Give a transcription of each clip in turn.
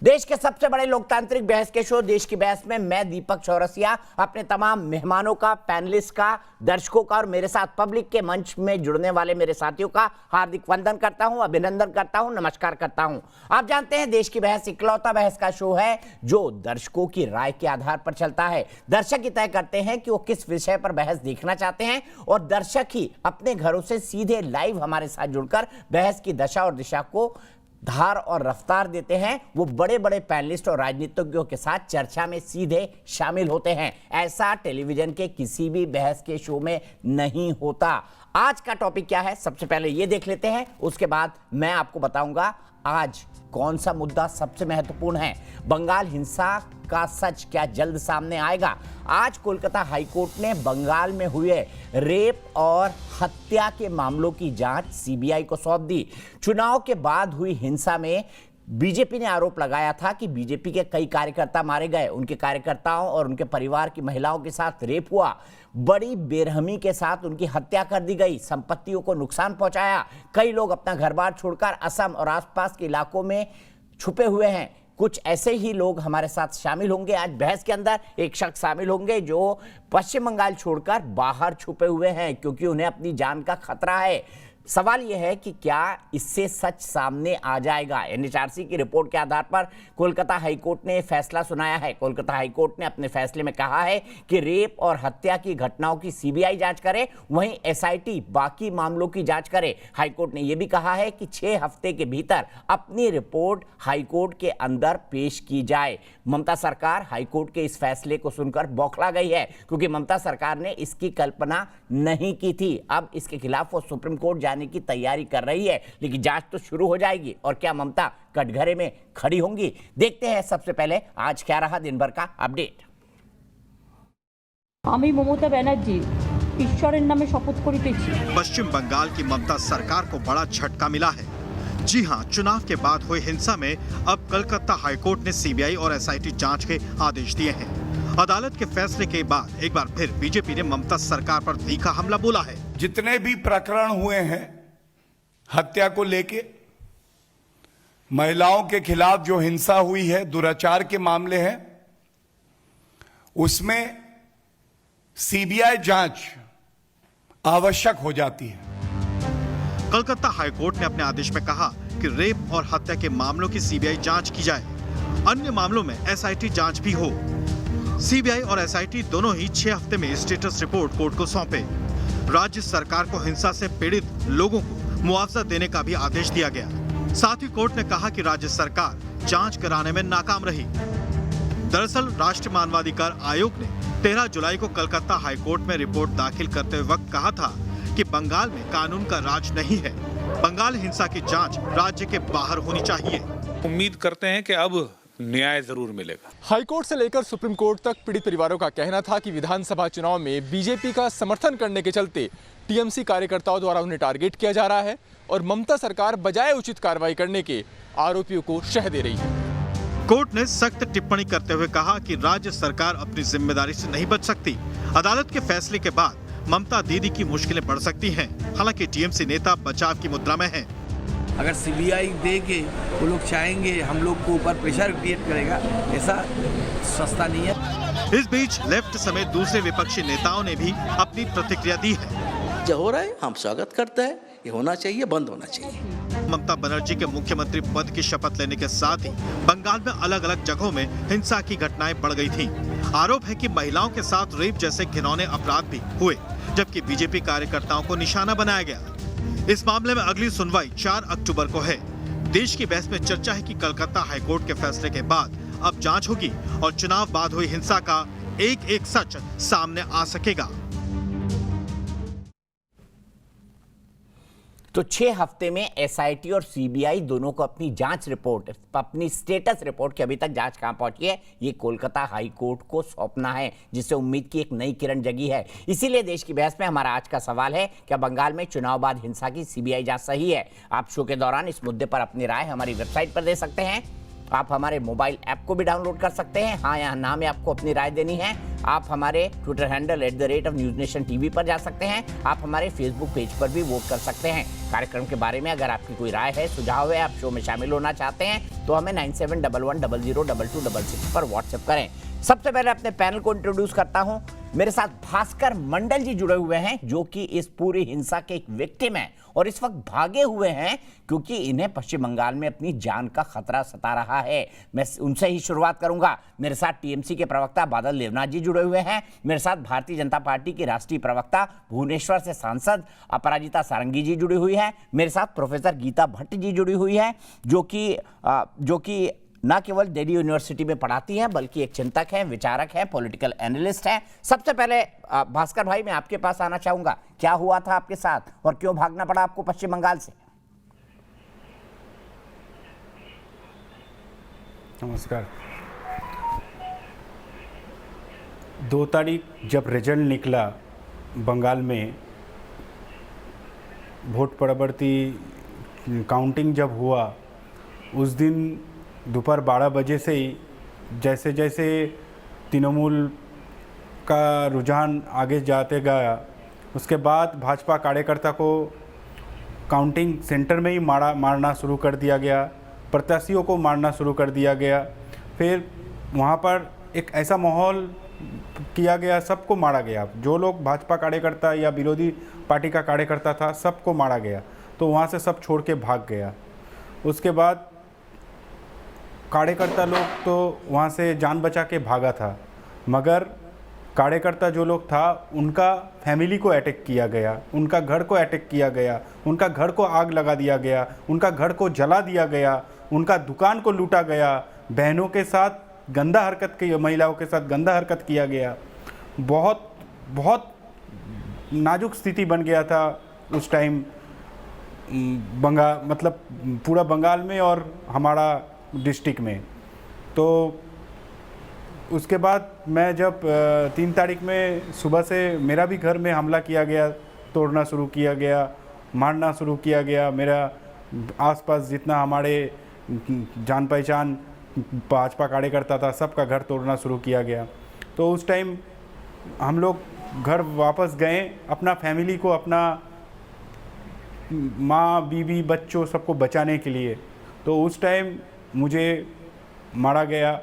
देश के सबसे बड़े लोकतांत्रिक बहस के शो देश की बहस में मैं दीपक चौरसिया अपने तमाम मेहमानों का, पैनलिस्ट का, दर्शकों का और मेरे साथ पब्लिक के मंच में जुड़ने वाले मेरे साथियों का हार्दिक वंदन करता हूं, अभिनंदन करता हूं, नमस्कार करता हूं। आप जानते हैं देश की बहस इकलौता बहस का शो है जो दर्शकों की राय के आधार पर चलता है। दर्शक ही तय करते हैं कि वो किस विषय पर बहस देखना चाहते हैं और दर्शक ही अपने घरों से सीधे लाइव हमारे साथ जुड़कर बहस की दशा और दिशा को धार और रफ्तार देते हैं। वो बड़े बड़े पैनलिस्ट और राजनीतिज्ञों के साथ चर्चा में सीधे शामिल होते हैं। ऐसा टेलीविजन के किसी भी बहस के शो में नहीं होता। आज का टॉपिक क्या है, सबसे पहले ये देख लेते हैं, उसके बाद मैं आपको बताऊंगा आज कौन सा मुद्दा सबसे महत्वपूर्ण है। बंगाल हिंसा का सच क्या जल्द सामने आएगा? आज कोलकाता हाईकोर्ट ने बंगाल में हुए रेप और हत्या के मामलों की जांच सीबीआई को सौंप दी। चुनाव के बाद हुई हिंसा में बीजेपी ने आरोप लगाया था कि बीजेपी के कई कार्यकर्ता मारे गए, उनके कार्यकर्ताओं और उनके परिवार की महिलाओं के साथ रेप हुआ, बड़ी बेरहमी के साथ उनकी हत्या कर दी गई, संपत्तियों को नुकसान पहुंचाया। कई लोग अपना घर बार छोड़कर असम और आसपास के इलाकों में छुपे हुए हैं। कुछ ऐसे ही लोग हमारे साथ शामिल होंगे। आज बहस के अंदर एक शख्स शामिल होंगे जो पश्चिम बंगाल छोड़कर बाहर छुपे हुए हैं क्योंकि उन्हें अपनी जान का खतरा है। सवाल यह है कि क्या इससे सच सामने आ जाएगा? एनएचआरसी की रिपोर्ट के आधार पर कोलकाता हाईकोर्ट ने फैसला सुनाया है। कोलकाता हाईकोर्ट ने अपने फैसले में कहा है कि रेप और हत्या की घटनाओं की सीबीआई जांच करे, वहीं एसआईटी बाकी मामलों की जांच करे। हाईकोर्ट ने यह भी कहा है कि 6 हफ्ते के भीतर अपनी रिपोर्ट हाईकोर्ट के अंदर पेश की जाए। ममता सरकार हाईकोर्ट के इस फैसले को सुनकर बौखला गई है क्योंकि ममता सरकार ने इसकी कल्पना नहीं की थी। अब इसके खिलाफ वो सुप्रीम कोर्ट जाने की तैयारी कर रही है, लेकिन जांच तो शुरू हो जाएगी। और क्या ममता कटघरे में खड़ी होंगी? देखते हैं सबसे पहले आज क्या रहा दिन भर का अपडेट। আমি মমতা ব্যানার্জি ঈশ্বরের নামে শপথ করিতেছি। पश्चिम बंगाल की ममता सरकार को बड़ा झटका मिला है। जी हां, चुनाव के बाद हुई हिंसा में अब कलकत्ता हाईकोर्ट ने सीबीआई और एसआईटी जांच के आदेश दिए हैं। अदालत के फैसले के बाद एक बार फिर बीजेपी ने ममता सरकार पर तीखा हमला बोला है। जितने भी प्रकरण हुए हैं हत्या को लेके, महिलाओं के खिलाफ जो हिंसा हुई है, दुराचार के मामले हैं, उसमें सीबीआई जांच आवश्यक हो जाती है। कलकत्ता हाईकोर्ट ने अपने आदेश में कहा कि रेप और हत्या के मामलों की सीबीआई जांच की जाए, अन्य मामलों में एसआईटी जांच भी हो। सीबीआई और एसआईटी दोनों ही 6 हफ्ते में स्टेटस रिपोर्ट कोर्ट को सौंपे। राज्य सरकार को हिंसा से पीड़ित लोगों को मुआवजा देने का भी आदेश दिया गया। साथ ही कोर्ट ने कहा कि राज्य सरकार जांच कराने में नाकाम रही। दरअसल राष्ट्रीय मानवाधिकार आयोग ने 13 जुलाई को कलकत्ता हाईकोर्ट में रिपोर्ट दाखिल करते हुए वक्त कहा था कि बंगाल में कानून का राज नहीं है, बंगाल हिंसा की जांच राज्य के बाहर होनी चाहिए। उम्मीद करते हैं कि अब न्याय जरूर मिलेगा। हाईकोर्ट से लेकर सुप्रीम कोर्ट तक पीड़ित परिवारों का कहना था कि विधानसभा चुनाव में बीजेपी का समर्थन करने के चलते टीएमसी कार्यकर्ताओं द्वारा उन्हें टारगेट किया जा रहा है और ममता सरकार बजाय उचित कार्रवाई करने के आरोपियों को शह दे रही है। कोर्ट ने सख्त टिप्पणी करते हुए कहा कि राज्य सरकार अपनी जिम्मेदारी से नहीं बच सकती। अदालत के फैसले के बाद ममता दीदी की मुश्किलें बढ़ सकती हैं। हालांकि टीएमसी नेता बचाव की मुद्रा में हैं। अगर सीबीआई देके वो लोग चाहेंगे हम लोग को ऊपर प्रेशर क्रिएट करेगा, ऐसा सस्ता नहीं है। इस बीच लेफ्ट समेत दूसरे विपक्षी नेताओं ने भी अपनी प्रतिक्रिया दी है। जो हो रहा है हम स्वागत करते हैं, ये होना चाहिए, बंद होना चाहिए। ममता बनर्जी के मुख्यमंत्री पद की शपथ लेने के साथ ही बंगाल में अलग अलग जगहों में हिंसा की घटनाएं बढ़ गई थीं। आरोप है कि महिलाओं के साथ रेप जैसे घिनौने अपराध भी हुए, जबकि बीजेपी कार्यकर्ताओं को निशाना बनाया गया। इस मामले में अगली सुनवाई 4 अक्टूबर को है। देश की बहस में चर्चा है कि कलकत्ता हाईकोर्ट के फैसले के बाद अब जांच होगी और चुनाव बाद हुई हिंसा का एक एक सच सामने आ सकेगा। तो 6 हफ्ते में एसआईटी और सीबीआई दोनों को अपनी जांच रिपोर्ट, अपनी स्टेटस रिपोर्ट की अभी तक जांच कहां पहुंची है, ये कोलकाता हाईकोर्ट को सौंपना है, जिससे उम्मीद की एक नई किरण जगी है। इसीलिए देश की बहस में हमारा आज का सवाल है, क्या बंगाल में चुनाव बाद हिंसा की सीबीआई जांच सही है? आप शो के दौरान इस मुद्दे पर अपनी राय हमारी वेबसाइट पर दे सकते हैं आप हमारे मोबाइल ऐप को भी डाउनलोड कर सकते हैं। हाँ, यहाँ नाम है, आपको अपनी राय देनी है। आप हमारे ट्विटर हैंडल @NewsNationTV पर जा सकते हैं। आप हमारे फेसबुक पेज पर भी वोट कर सकते हैं। कार्यक्रम के बारे में अगर आपकी कोई राय है, सुझाव है, आप शो में शामिल होना चाहते हैं तो हमें 9711002266 पर व्हाट्सएप करें। सबसे पहले अपने पैनल को इंट्रोड्यूस करता हूं। मेरे साथ भास्कर मंडल जी जुड़े हुए हैं, जो कि इस पूरी हिंसा के एक विक्टिम हैं और इस वक्त भागे हुए हैं क्योंकि इन्हें पश्चिम बंगाल में अपनी जान का खतरा सता रहा है। मैं उनसे ही शुरुआत करूंगा। मेरे साथ टीएमसी के प्रवक्ता बादल देवनाथ जी जुड़े हुए हैं। मेरे साथ भारतीय जनता पार्टी की राष्ट्रीय प्रवक्ता भुवनेश्वर से सांसद अपराजिता सारंगी जी जुड़ी हुई है। मेरे साथ प्रोफेसर गीता भट्ट जी जुड़ी हुई है, जो कि न केवल दिल्ली यूनिवर्सिटी में पढ़ाती हैं बल्कि एक चिंतक हैं, विचारक हैं, पॉलिटिकल एनालिस्ट हैं। सबसे पहले भास्कर भाई, मैं आपके पास आना चाहूंगा। क्या हुआ था आपके साथ और क्यों भागना पड़ा आपको पश्चिम बंगाल से? नमस्कार। 2 तारीख जब रिजल्ट निकला बंगाल में, वोट परवर्ती काउंटिंग जब हुआ, उस दिन दोपहर 12 बजे से ही जैसे जैसे तृणमूल का रुझान आगे जाते गया, उसके बाद भाजपा कार्यकर्ता को काउंटिंग सेंटर में ही मारना शुरू कर दिया गया, प्रत्याशियों को मारना शुरू कर दिया गया। फिर वहाँ पर एक ऐसा माहौल किया गया, सबको मारा गया। जो लोग भाजपा कार्यकर्ता या विरोधी पार्टी का कार्यकर्ता था, सबको मारा गया। तो वहाँ से सब छोड़ के भाग गया। उसके बाद कार्यकर्ता लोग तो वहाँ से जान बचा के भागा था, मगर कार्यकर्ता जो लोग था उनका फैमिली को अटैक किया गया, उनका घर को अटैक किया गया, उनका घर को आग लगा दिया गया, उनका घर को जला दिया गया, उनका दुकान को लूटा गया, बहनों के साथ गंदा हरकत की, महिलाओं के साथ गंदा हरकत किया गया। बहुत बहुत नाजुक स्थिति बन गया था उस टाइम मतलब पूरा बंगाल में और हमारा डिस्ट्रिक्ट में। तो उसके बाद मैं जब 3 तारीख में सुबह से मेरा भी घर में हमला किया गया, तोड़ना शुरू किया गया, मारना शुरू किया गया। मेरा आसपास जितना हमारे जान पहचान भाजपा कार्यकर्ता था, सबका घर तोड़ना शुरू किया गया। तो उस टाइम हम लोग घर वापस गए, अपना फैमिली को, अपना माँ, बीवी, बच्चों सबको बचाने के लिए। तो उस टाइम मुझे मारा गया।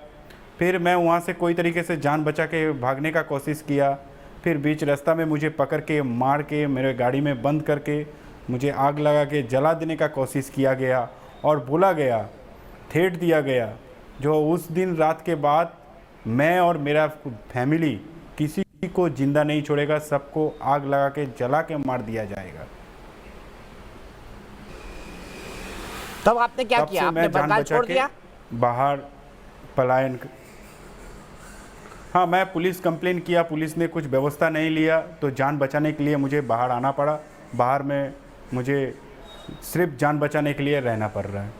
फिर मैं वहाँ से कोई तरीके से जान बचा के भागने का कोशिश किया। फिर बीच रास्ता में मुझे पकड़ के, मार के, मेरे गाड़ी में बंद करके मुझे आग लगा के जला देने का कोशिश किया गया और बोला गया, थ्रेट दिया गया, जो उस दिन रात के बाद मैं और मेरा फैमिली किसी को जिंदा नहीं छोड़ेगा, सबको आग लगा के जला के मार दिया जाएगा। तब आपने क्या किया? आपने बंगाल छोड़ दिया? बाहर पलायन। हाँ, मैं पुलिस कंप्लेन किया, पुलिस ने कुछ व्यवस्था नहीं लिया, तो जान बचाने के लिए मुझे बाहर आना पड़ा। बाहर में मुझे सिर्फ जान बचाने के लिए रहना पड़ रहा है।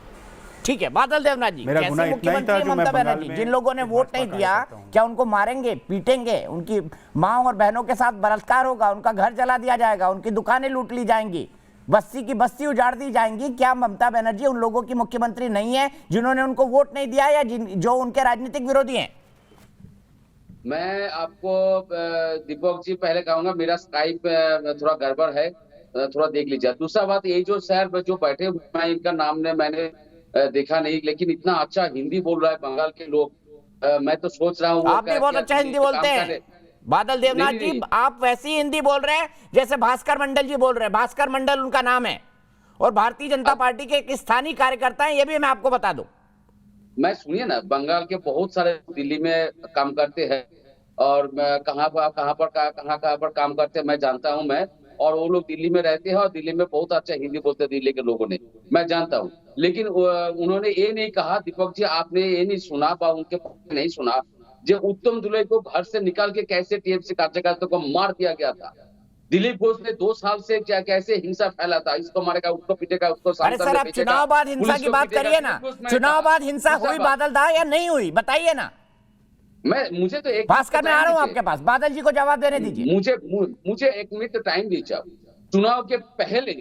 ठीक है बादल देवनाथ जी, मेरा गुना इतना ही था जो मैं बंगाल में, जिन लोगों ने वोट नहीं दिया, क्या उनको मारेंगे, पीटेंगे, उनकी माँ और बहनों के साथ बलात्कार होगा, उनका घर जला दिया जाएगा, उनकी दुकानें लूट ली जाएंगी, बस्ती की बस्ती उजाड़ दी जाएंगी? क्या ममता बनर्जी उन लोगों की मुख्यमंत्री नहीं है जिन्होंने उनको वोट नहीं दिया या जो उनके राजनीतिक विरोधी हैं? मैं आपको दीपक जी पहले कहूंगा, मेरा स्काइप थोड़ा गड़बड़ है, थोड़ा देख लीजिए। दूसरा बात, ये जो शहर जो बैठे हुए हैं, इनका नाम ने मैंने देखा नहीं, लेकिन इतना अच्छा हिंदी बोल रहा है बंगाल के लोग, मैं तो सोच रहा हूँ। आप भी बहुत अच्छा हिंदी बोलते हैं बादल देवनाथ जी, आप वैसी हिंदी बोल रहे हैं जैसे भास्कर मंडल जी बोल रहे हैं। भास्कर मंडल उनका नाम है और भारतीय जनता पार्टी के एक स्थानीय कार्यकर्ता हैं, ये भी मैं आपको बता दूं। मैं सुनिए ना, बंगाल के बहुत सारे दिल्ली में काम करते हैं और कहाँ पर काम करते हैं मैं जानता हूँ मैं, और वो लोग दिल्ली में रहते हैं और दिल्ली में बहुत अच्छा हिंदी बोलते हैं दिल्ली के लोगों ने, मैं जानता हूँ। लेकिन उन्होंने ये नहीं कहा, दीपक जी आपने ये नहीं सुना, उनके नहीं सुना, जो उत्तम दुले को घर से निकाल के कैसे टीएमसी कार्यकर्ता को मार दिया गया था। दिलीप घोष ने 2 साल से कैसे हिंसा फैला था, इसको मारेगा, उसको पीटेगा, उसको। अरे सर, आप चुनाव बाद हिंसा की बात करिए ना। चुनाव बाद हिंसा हुई बादल दा या नहीं हुई, बताइए ना। मुझे तो एक भास्कर में आ रहा हूँ आपके पास, बादल जी को जवाब देने दीजिए। मुझे 1 मिनट टाइम दीजिए। चुनाव के पहले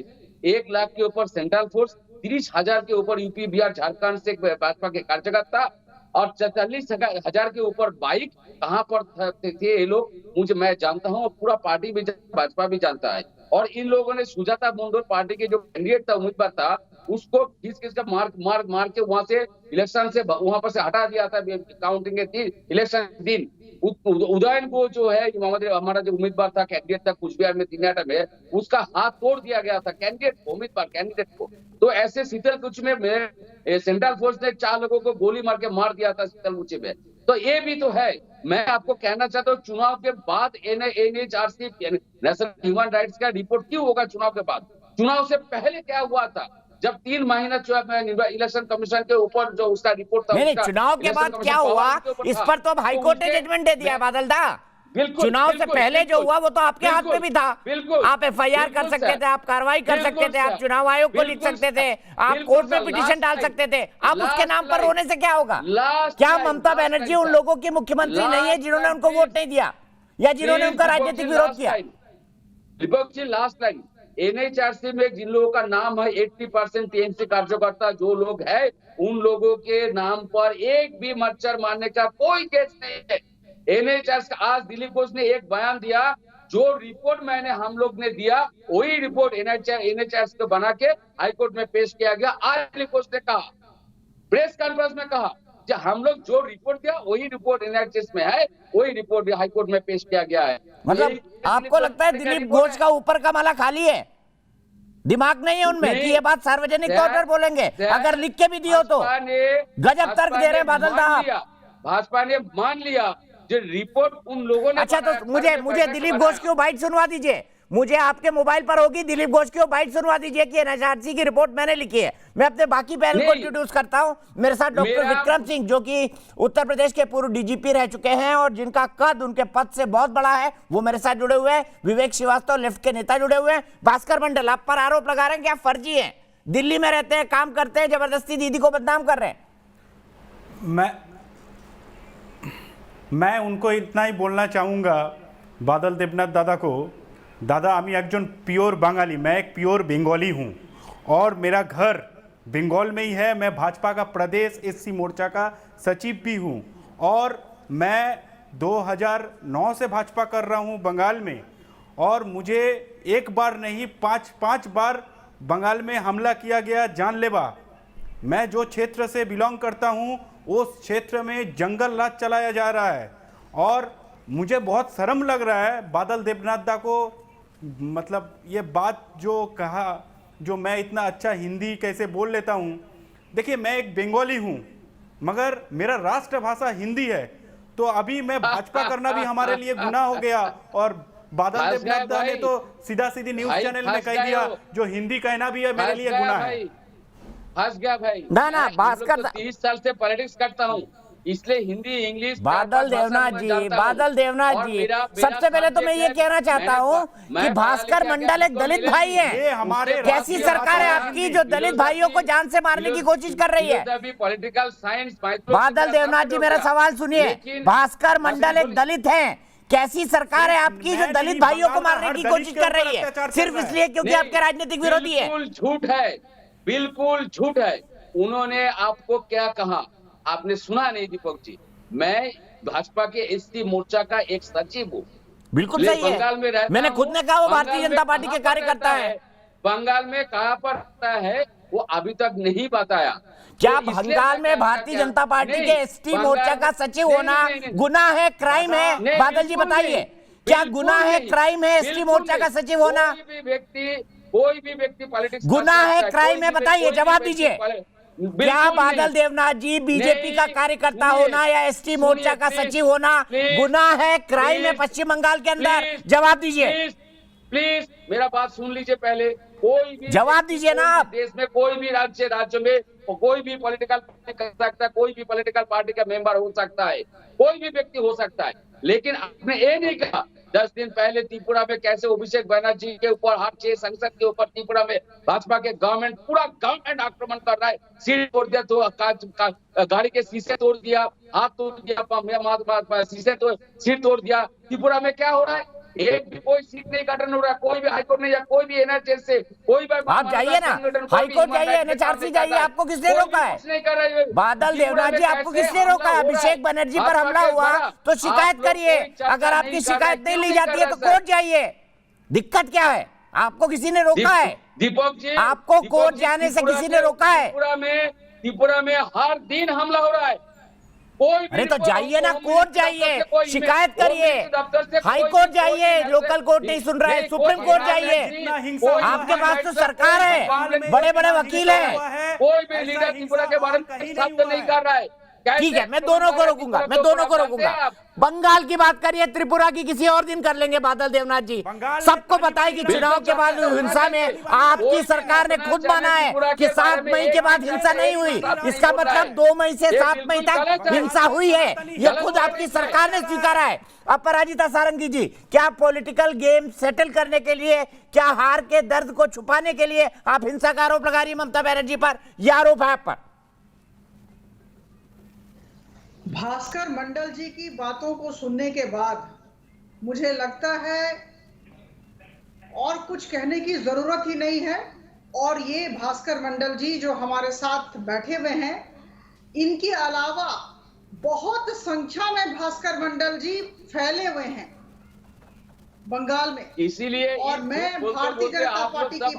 1 लाख के ऊपर सेंट्रल फोर्स, 30,000 के ऊपर यूपी बिहार झारखंड से भाजपा के कार्यकर्ता और 44,000 के ऊपर बाइक कहां पर थे ये लोग, मैं जानता हूं और पूरा पार्टी भी भाजपा भी जानता है। और इन लोगों ने सुजाता मंडल पार्टी के जो कैंडिडेट था, उम्मीदवार था, उसको खींच के मार के वहां से इलेक्शन से वहां पर से हटा दिया था काउंटिंग के दिन, इलेक्शन दिन। उदयन को जो है हमारा जो उम्मीदवार था, कैंडिडेट था कुचबिहार में तिनाटा में, उसका हाथ तोड़ दिया गया था कैंडिडेट को, उम्मीदवार कैंडिडेट को। तो ऐसे शीतलकुची में सेंट्रल फोर्स ने 4 लोगों को गोली मार के मार दिया था शीतलकुची में। तो ये भी तो है। मैं आपको कहना चाहता हूँ, चुनाव के बाद NHRC नेशनल ह्यूमन राइट्स का रिपोर्ट क्यों होगा चुनाव के बाद? चुनाव से पहले क्या हुआ था? जब 3 महीना इलेक्शन कमीशन के ऊपर जो उसका रिपोर्ट था, नहीं, चुनाव के बाद क्या हुआ इस पर तो हाई कोर्ट ने जजमेंट दे दिया बादल दा। चुनाव से पहले जो हुआ वो तो आपके हाथ में भी था। आप FIR कर सकते थे, आप कार्रवाई कर सकते थे, आप चुनाव आयोग को लिख सकते थे, आप कोर्ट में पिटीशन डाल सकते थे। आप उसके नाम पर रोने से क्या होगा? क्या ममता बनर्जी उन लोगों की मुख्यमंत्री नहीं है जिन्होंने उनको वोट नहीं दिया या जिन्होंने उनका राजनीतिक विरोध किया? Deepak ji, last line, NHRC में जिन लोगों का नाम है 80% TMC कार्यकर्ता जो लोग हैं, उन लोगों के नाम पर एक भी मच्छर मारने का कोई केस नहीं है। NHRC का आज दिलीप घोष ने एक बयान दिया, जो रिपोर्ट हम लोग ने दिया वही रिपोर्ट NHRC को बना के हाईकोर्ट में पेश किया गया। आज दिलीप घोष ने कहा, प्रेस कॉन्फ्रेंस में कहा, कि हम लोग जो रिपोर्ट दिया वही रिपोर्ट NHRC में है, वही रिपोर्ट हाईकोर्ट में पेश किया गया है। मतलब आपको लगता है दिलीप घोष का ऊपर का माला खाली है, दिमाग नहीं है उनमें कि ये बात सार्वजनिक तौर पर बोलेंगे? अगर लिख के भी दियो तो गजब तर्क दे रहे हैं बादल साहब। भाजपा ने मान लिया जो रिपोर्ट उन लोगों ने। अच्छा, तो मुझे दिलीप घोष की बाइट सुनवा दीजिए, मुझे आपके मोबाइल पर होगी दिलीप घोष की बाइट सुनवा दीजिए कि NHRC की रिपोर्ट मैंने लिखी है। मैं अपने बाकी पैनल को इंट्रोड्यूस करता हूं। मेरे साथ डॉक्टर विक्रम सिंह, जो कि उत्तर प्रदेश के पूर्व DGP रह चुके हैं और जिनका कद उनके पद से बहुत बड़ा है, वो मेरे साथ जुड़े हुए हैं। विवेक श्रीवास्तव, लेफ्ट के नेता, जुड़े हुए हैं। भास्कर मंडल, आप पर आरोप लगा रहे हैं कि आप फर्जी हैं, दिल्ली में रहते हैं, काम करते हैं, जबरदस्ती दीदी को बदनाम कर रहे हैं। मैं उनको इतना ही बोलना चाहूँगा, बादल देवनाथ दादा को, दादा আমি একজন পিওর বাঙালি, मैं एक प्योर बंगाली हूँ और मेरा घर बंगाल में ही है। मैं भाजपा का प्रदेश SC मोर्चा का सचिव भी हूँ और मैं 2009 से भाजपा कर रहा हूँ बंगाल में। और मुझे एक बार नहीं 5 बार बंगाल में हमला किया गया, जानलेवा। मैं जो क्षेत्र से बिलोंग करता हूँ उस क्षेत्र में जंगल राज चलाया जा रहा है और मुझे बहुत शर्म लग रहा है बादल देवनाथ दा को, मतलब ये बात जो कहा, जो मैं इतना अच्छा हिंदी कैसे बोल लेता हूँ। देखिए, मैं एक बंगाली हूँ मगर मेरा राष्ट्रभाषा हिंदी है, तो अभी मैं भाजपा करना भी हमारे लिए गुनाह हो गया। और बादल देवनाथ दा ने तो सीधा सीधी न्यूज चैनल में कह दिया जो हिंदी कहना भी है मेरे लिए गुनाह है। फंस गया भाई। ना भास्कर, 30 साल से पॉलिटिक्स करता हूँ, इसलिए हिंदी इंग्लिश। बादल देवनाथ जी, सबसे पहले तो मैं ये कहना चाहता हूँ कि भास्कर मंडल एक दलित भाई है। कैसी सरकार है आपकी जो दलित भाइयों को जान से मारने की कोशिश कर रही है? Political science. बादल देवनाथ जी, मेरा सवाल सुनिए। भास्कर मंडल एक दलित है, कैसी सरकार है आपकी जो दलित भाइयों को मारने की कोशिश कर रही है सिर्फ इसलिए क्योंकि आपके राजनीतिक विरोधी है? बिल्कुल झूठ है, बिल्कुल झूठ है। उन्होंने आपको क्या कहा आपने सुना नहीं दीपक जी? मैं भाजपा के SC मोर्चा का एक सचिव हूँ। बिल्कुल सही है, मैंने खुद ने कहा वो भारतीय जनता पार्टी के कार्यकर्ता है। बंगाल में कहां पर रहता है वो अभी तक नहीं बताया। क्या बंगाल में भारतीय जनता पार्टी के ST मोर्चा का सचिव होना गुनाह है, क्राइम है? बादल जी बताइए, क्या गुनाह है, क्राइम है ST मोर्चा का सचिव होना? कोई भी व्यक्ति पॉलिटिक्स गुनाह है, क्राइम है? बताइए, जवाब दीजिए। क्या बादल देवनाथ जी बीजेपी का कार्यकर्ता होना या ST मोर्चा का सचिव होना गुनाह है, क्राइम है पश्चिम बंगाल के अंदर? जवाब दीजिए प्लीज, मेरा बात सुन लीजिए पहले। कोई भी जवाब दीजिए ना आप। देश में कोई भी राज्य में कोई भी पॉलिटिकल पार्टी कर सकता है, कोई भी पॉलिटिकल पार्टी का मेंबर हो सकता है, कोई भी व्यक्ति हो सकता है। लेकिन आपने ये नहीं कहा 10 दिन पहले त्रिपुरा में कैसे अभिषेक बनर्जी के ऊपर, हर 6 संसद के ऊपर त्रिपुरा में भाजपा के गवर्नमेंट, पूरा गवर्नमेंट आक्रमण कर रहा है। सीढ़ी तोड़ दिया, तो गाड़ी के शीशे तोड़ दिया, हाथ तोड़ दिया, शीशे तो सीट तोड़ दिया। त्रिपुरा में क्या हो रहा है? एक भी कोई सीट नहीं का टर्न हो रहा है, कोई भी हाईकोर्ट नहीं या कोई भी एनएचआर से कोई भी आप जाइए ना, हाईकोर्ट जाइए, एनएचआरसी जाइए, आपको किसने रोका है? कुछ नहीं कर रहे। बादल देवनाथ जी, आपको किसने रोका है? अभिषेक बनर्जी पर हमला हुआ तो शिकायत करिए, अगर आपकी शिकायत नहीं ली जाती है तो कोर्ट जाइए, दिक्कत क्या है? आपको किसी ने रोका है? दीपक जी, आपको कोर्ट जाने से किसी ने रोका है? त्रिपुरा में हर दिन हमला हो रहा है। कोई अरे तो जाइए ना, कोर्ट जाइए, शिकायत करिए, हाई कोर्ट जाइए, लोकल कोर्ट नहीं सुन रहा है, सुप्रीम कोर्ट जाइए, आपके पास तो सरकार है, बड़े बड़े वकील हैं। कोई भी लीडर त्रिपुरा के बारे में शब्द नहीं कर रहा है। ठीक है, मैं दोनों को रोकूंगा, मैं दोनों को रोकूंगा। बंगाल की बात करिए, त्रिपुरा की किसी और दिन कर लेंगे। बादल देवनाथ जी, सबको पता है कि चुनाव के बाद हिंसा में आपकी सरकार ने खुद माना है कि 7 मई के बाद हिंसा नहीं हुई, इसका मतलब 2 मई से 7 मई तक हिंसा हुई है, ये खुद आपकी सरकार ने स्वीकारा है। अपराजिता सारंगी जी, क्या पॉलिटिकल गेम सेटल करने के लिए, क्या हार के दर्द को छुपाने के लिए आप हिंसा का आरोप लगा रही है ममता बनर्जी पर? यह आरोप है आप पर। भास्कर मंडल जी की बातों को सुनने के बाद मुझे लगता है और कुछ कहने की जरूरत ही नहीं है। और ये भास्कर मंडल जी जो हमारे साथ बैठे हुए हैं, इनके अलावा बहुत संख्या में भास्कर मंडल जी फैले हुए हैं बंगाल में, इसीलिए और मैं भारतीय जनता पार्टी की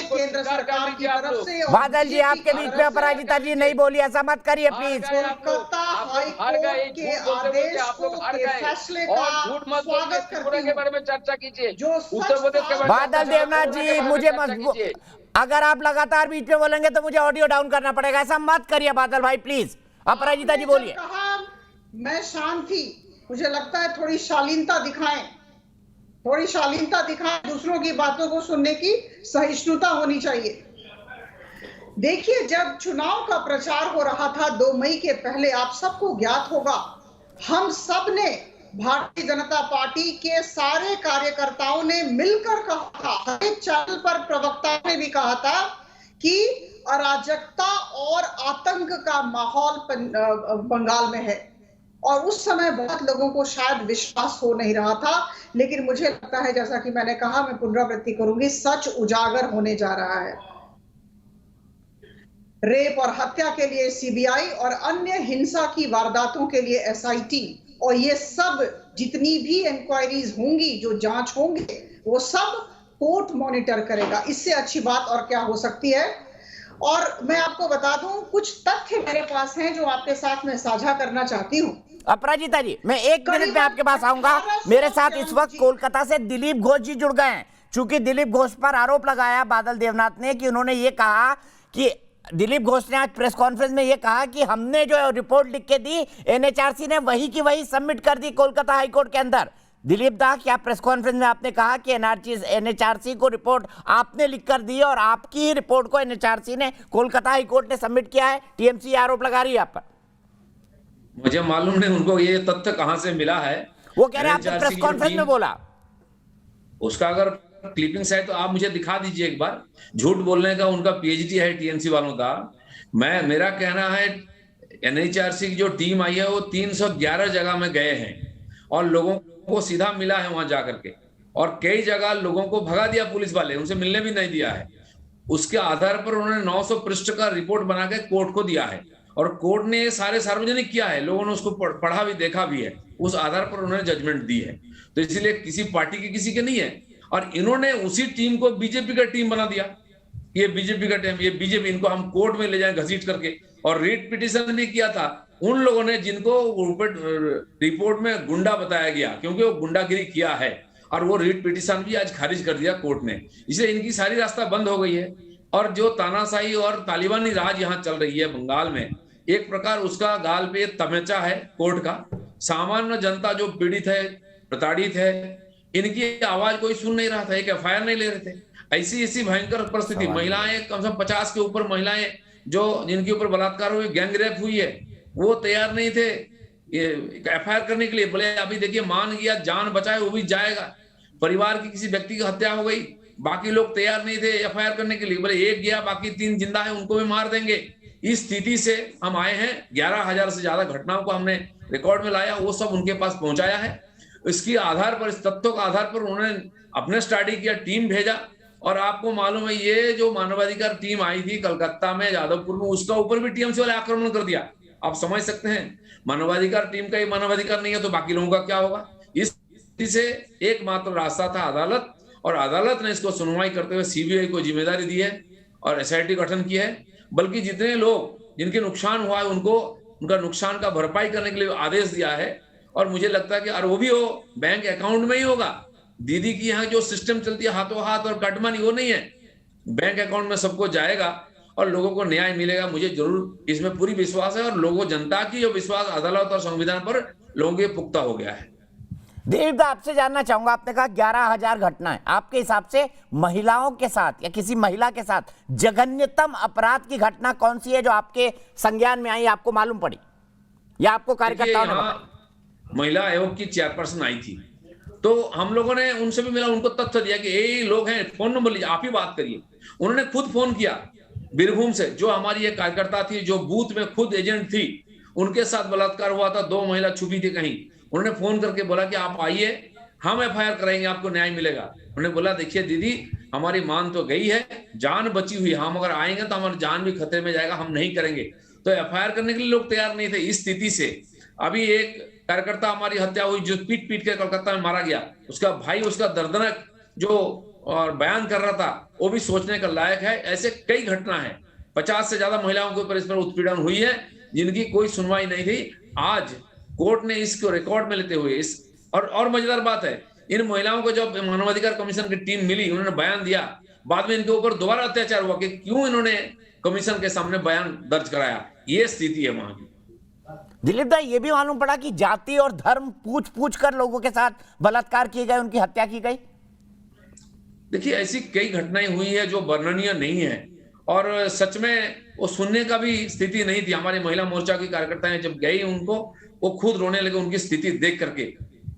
केंद्र सरकार की तरफ से। बादल जी, आपके बीच में अपराजिता जी नहीं बोली, ऐसा मत करिए प्लीज। कोलकाता हाईकोर्ट के आदेश को, के फैसले का स्वागत करते के बारे में चर्चा कीजिए। जो उत्तर प्रदेश के बादल देवनाथ जी, मुझे अगर आप लगातार बीच में बोलेंगे तो मुझे ऑडियो डाउन करना पड़ेगा, ऐसा मत करिए बादल भाई प्लीज। अपराजिता जी बोलिए। मैं शांत थी, मुझे लगता है थोड़ी शालीनता दिखाएं, थोड़ी शालीनता दिखाएं, दूसरों की बातों को सुनने की सहिष्णुता होनी चाहिए। देखिए, जब चुनाव का प्रचार हो रहा था 2 मई के पहले, आप सबको ज्ञात होगा, हम सब ने, भारतीय जनता पार्टी के सारे कार्यकर्ताओं ने मिलकर कहा था, हर एक चैनल पर प्रवक्ता ने भी कहा था कि अराजकता और आतंक का माहौल बंगाल में है। और उस समय बहुत लोगों को शायद विश्वास हो नहीं रहा था, लेकिन मुझे लगता है, जैसा कि मैंने कहा, मैं पुनरावृत्ति करूंगी, सच उजागर होने जा रहा है। रेप और हत्या के लिए सीबीआई और अन्य हिंसा की वारदातों के लिए एसआईटी, और ये सब जितनी भी इंक्वायरीज होंगी, जो जांच होंगे, वो सब कोर्ट मॉनिटर करेगा। इससे अच्छी बात और क्या हो सकती है। और मैं आपको बता दूं, कुछ तथ्य मेरे पास हैं जो आपके साथ मैं साझा करना चाहती हूं। अपराजिता जी, मैं 1 मिनट में आपके पास आऊंगा। मेरे साथ इस वक्त कोलकाता से दिलीप घोष जी जुड़ गए हैं। चूंकि दिलीप घोष पर आरोप लगाया बादल देवनाथ ने कि उन्होंने ये कहा कि, दिलीप घोष ने आज प्रेस कॉन्फ्रेंस में ये कहा कि हमने जो रिपोर्ट लिख के दी, एनएचआरसी ने वही की वही सबमिट कर दी कोलकाता हाईकोर्ट के अंदर। दिलीप दा, क्या प्रेस कॉन्फ्रेंस में आपने कहा कि एनएचआरसी को रिपोर्ट आपने लिख कर दी और आपकी ही रिपोर्ट को एनएचआरसी ने, कोलकाता हाईकोर्ट ने सबमिट किया है? टीएमसी आरोप लगा रही है आप पर। मुझे मालूम नहीं उनको ये तथ्य कहां से मिला है। वो कह रहे हैं आपने प्रेस कॉन्फ्रेंस में बोला। उसका अगर क्लिपिंग्स है तो आप मुझे दिखा दीजिए एक बार। झूठ बोलने का उनका पीएचडी है टीएमसी वालों का। मेरा कहना है, एनएचआरसी की जो टीम आई है वो 311 जगह में गए हैं और लोगों को सीधा मिला है वहां जाकर के, और कई जगह लोगों को भगा दिया पुलिस वाले, उनसे मिलने भी नहीं दिया है। उसके आधार पर उन्होंने 900 पृष्ठ का रिपोर्ट बना के कोर्ट को दिया है, और कोर्ट ने सारे सार्वजनिक किया है, लोगों ने उसको पढ़ा भी, देखा भी है। उस आधार पर उन्होंने जजमेंट दी है। तो इसलिए किसी पार्टी के किसी के नहीं है। और इन्होंने उसी टीम को बीजेपी का टीम बना दिया। ये बीजेपी का टीम, ये बीजेपी, इनको हम कोर्ट में ले जाएं घसीट करके। और रिट पिटीशन भी किया था उन लोगों ने जिनको रिपोर्ट में गुंडा बताया गया, क्योंकि वो गुंडागिरी किया है, और वो रिट पिटीशन भी आज खारिज कर दिया कोर्ट ने। इसलिए इनकी सारी रास्ता बंद हो गई है। और जो तानाशाही और तालिबानी राज यहाँ चल रही है बंगाल में, एक प्रकार उसका गाल पे तमंचा है कोर्ट का। सामान्य जनता जो पीड़ित है, प्रताड़ित है, इनकी आवाज कोई सुन नहीं रहा था, एक एफआईआर नहीं ले रहे थे। ऐसी भयंकर परिस्थिति, महिलाएं कम से कम 50 के ऊपर महिलाएं जो जिनके ऊपर बलात्कार हुए, गैंग रेप हुई है, वो तैयार नहीं थे ये एफआईआर करने के लिए। बोले अभी देखिए मान गया, जान बचाए वो भी जाएगा। परिवार की किसी व्यक्ति की हत्या हो गई, बाकी लोग तैयार नहीं थे एफआईआर करने के लिए। बोले एक गया, बाकी 3 जिंदा है, उनको भी मार देंगे। इस स्थिति से हम आए हैं। 11,000 से ज्यादा घटनाओं को हमने रिकॉर्ड में लाया, वो सब उनके पास पहुंचाया है। इसकी आधार पर, इस तथ्यों के आधार पर उन्होंने अपने स्टडी किया, टीम भेजा। और आपको मालूम है ये जो मानवाधिकार टीम आई थी कलकत्ता में, जादवपुर में, उसका ऊपर भी टीएमसी वाले आक्रमण कर दिया। आप समझ सकते हैं, मानवाधिकार टीम का ही मानवाधिकार नहीं है तो बाकी लोगों का क्या होगा। इस स्थिति से एकमात्र रास्ता था अदालत, और अदालत ने इसको सुनवाई करते हुए सीबीआई को जिम्मेदारी दी है और एसआईटी गठन की है। बल्कि जितने लोग जिनके नुकसान हुआ है उनको उनका नुकसान का भरपाई करने के लिए आदेश दिया है। और मुझे लगता है कि और वो भी हो बैंक अकाउंट में ही होगा। दीदी की यहाँ जो सिस्टम चलती है हाथों हाथ और कट मनी, वो नहीं है, बैंक अकाउंट में सबको जाएगा और लोगों को न्याय मिलेगा। मुझे जरूर इसमें पूरी विश्वास है, और लोगों जनता की जो विश्वास अदालत और संविधान पर लोगों के पुख्ता हो गया है। दिलीप दा, आपसे जानना चाहूंगा, आपने कहा 11,000 घटनाएं, आपके हिसाब से महिलाओं के साथ या किसी महिला के साथ जघन्यतम अपराध की घटना कौन सी है जो आपके संज्ञान में आई, आपको मालूम पड़ी या आपको कार्यकर्ताओं ने बताया? महिला आयोग की चेयरपर्सन आई थी, तो हम लोगों ने उनसे भी मिला, उनको तथ्य दिया कि ये लोग हैं, फोन नंबर लीजिए, आप ही बात करिए। उन्होंने खुद फोन किया बीरभूम से, जो हमारी एक कार्यकर्ता थी जो बूथ में खुद एजेंट थी, उनके साथ बलात्कार हुआ था, 2 महिला छुपी थी कहीं। उन्होंने फोन करके बोला कि आप आइए, हम एफआईआर कराएंगे, आपको न्याय मिलेगा। उन्होंने बोला देखिए दीदी, हमारी मान तो गई है, जान बची हुई, हम अगर आएंगे तो हमारी जान भी खतरे में जाएगा, हम नहीं करेंगे। तो एफआईआर करने के लिए लोग तैयार नहीं थे। इस स्थिति से अभी एक कार्यकर्ता हमारी हत्या हुई जो पीट पीट के कलकत्ता में मारा गया, उसका भाई उसका दर्दनाक जो और बयान कर रहा था, वो भी सोचने का लायक है। ऐसे कई घटना है, 50 से ज्यादा महिलाओं के ऊपर इस पर उत्पीड़न हुई है जिनकी कोई सुनवाई नहीं थी। आज कोर्ट ने इसको रिकॉर्ड में लेते हुए इस और मजेदार बात है, इन महिलाओं को जब मानवाधिकार कमीशन की टीम मिली, उन्होंने बयान दिया, बाद में इनके ऊपर दोबारा अत्याचार हुआ कि क्यों इन्होंने कमीशन के सामने बयान दर्ज कराया। ये स्थिति है वहां की। दिलीप दा, ये भी मालूम पड़ा कि जाति और धर्म पूछ पूछ कर लोगों के साथ बलात्कार किए गए, उनकी हत्या की गई। देखिए ऐसी कई घटनाएं हुई है जो वर्णनीय नहीं है, और सच में वो सुनने का भी स्थिति नहीं थी। हमारी महिला मोर्चा की कार्यकर्ताएं जब गई, उनको वो खुद रोने लगे उनकी स्थिति देख करके।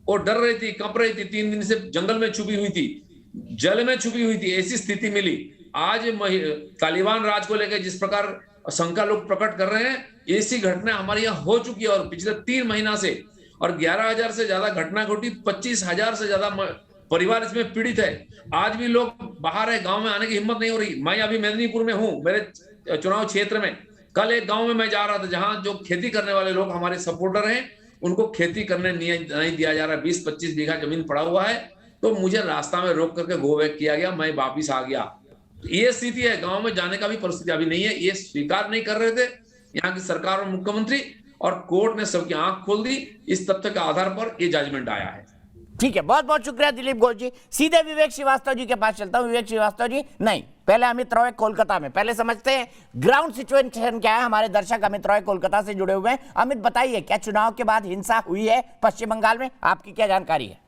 वो डर रही थी, कंप रही थी, 3 दिन से जंगल में छुपी हुई थी, जल में छुपी हुई थी, ऐसी स्थिति मिली। आज तालिबान राज को लेकर जिस प्रकार शंका लोग प्रकट कर रहे हैं, ऐसी घटना हमारे यहाँ हो चुकी है, और पिछले 3 महीना से, और 11,000 से ज्यादा घटना घटी, 25,000 से ज्यादा परिवार इसमें पीड़ित है। आज भी लोग बाहर है, गांव में आने की हिम्मत नहीं हो रही। मैं अभी मेदिनीपुर में हूँ, मेरे चुनाव क्षेत्र में। कल एक गांव में मैं जा रहा था जहां जो खेती करने वाले लोग हमारे सपोर्टर हैं, उनको खेती करने नहीं दिया जा रहा। 20-25 बीघा जमीन पड़ा हुआ है, तो मुझे रास्ता में रोक करके गो बैक किया गया, मैं वापिस आ गया। ये स्थिति है, गांव में जाने का भी परिस्थिति अभी नहीं है। ये स्वीकार नहीं कर रहे थे यहाँ की सरकार और मुख्यमंत्री, और कोर्ट ने सबकी आंख खोल दी। इस तथ्य के आधार पर ये जजमेंट आया है। ठीक है, बहुत बहुत शुक्रिया दिलीप घोष जी। सीधे विवेक श्रीवास्तव जी के पास चलता हूं। विवेक श्रीवास्तव जी, नहीं, पहले अमित रॉय कोलकाता में, पहले समझते हैं ग्राउंड सिचुएशन क्या है। हमारे दर्शक अमित रॉय कोलकाता से जुड़े हुए हैं। अमित, बताइए, क्या चुनाव के बाद हिंसा हुई है पश्चिम बंगाल में? आपकी क्या जानकारी है?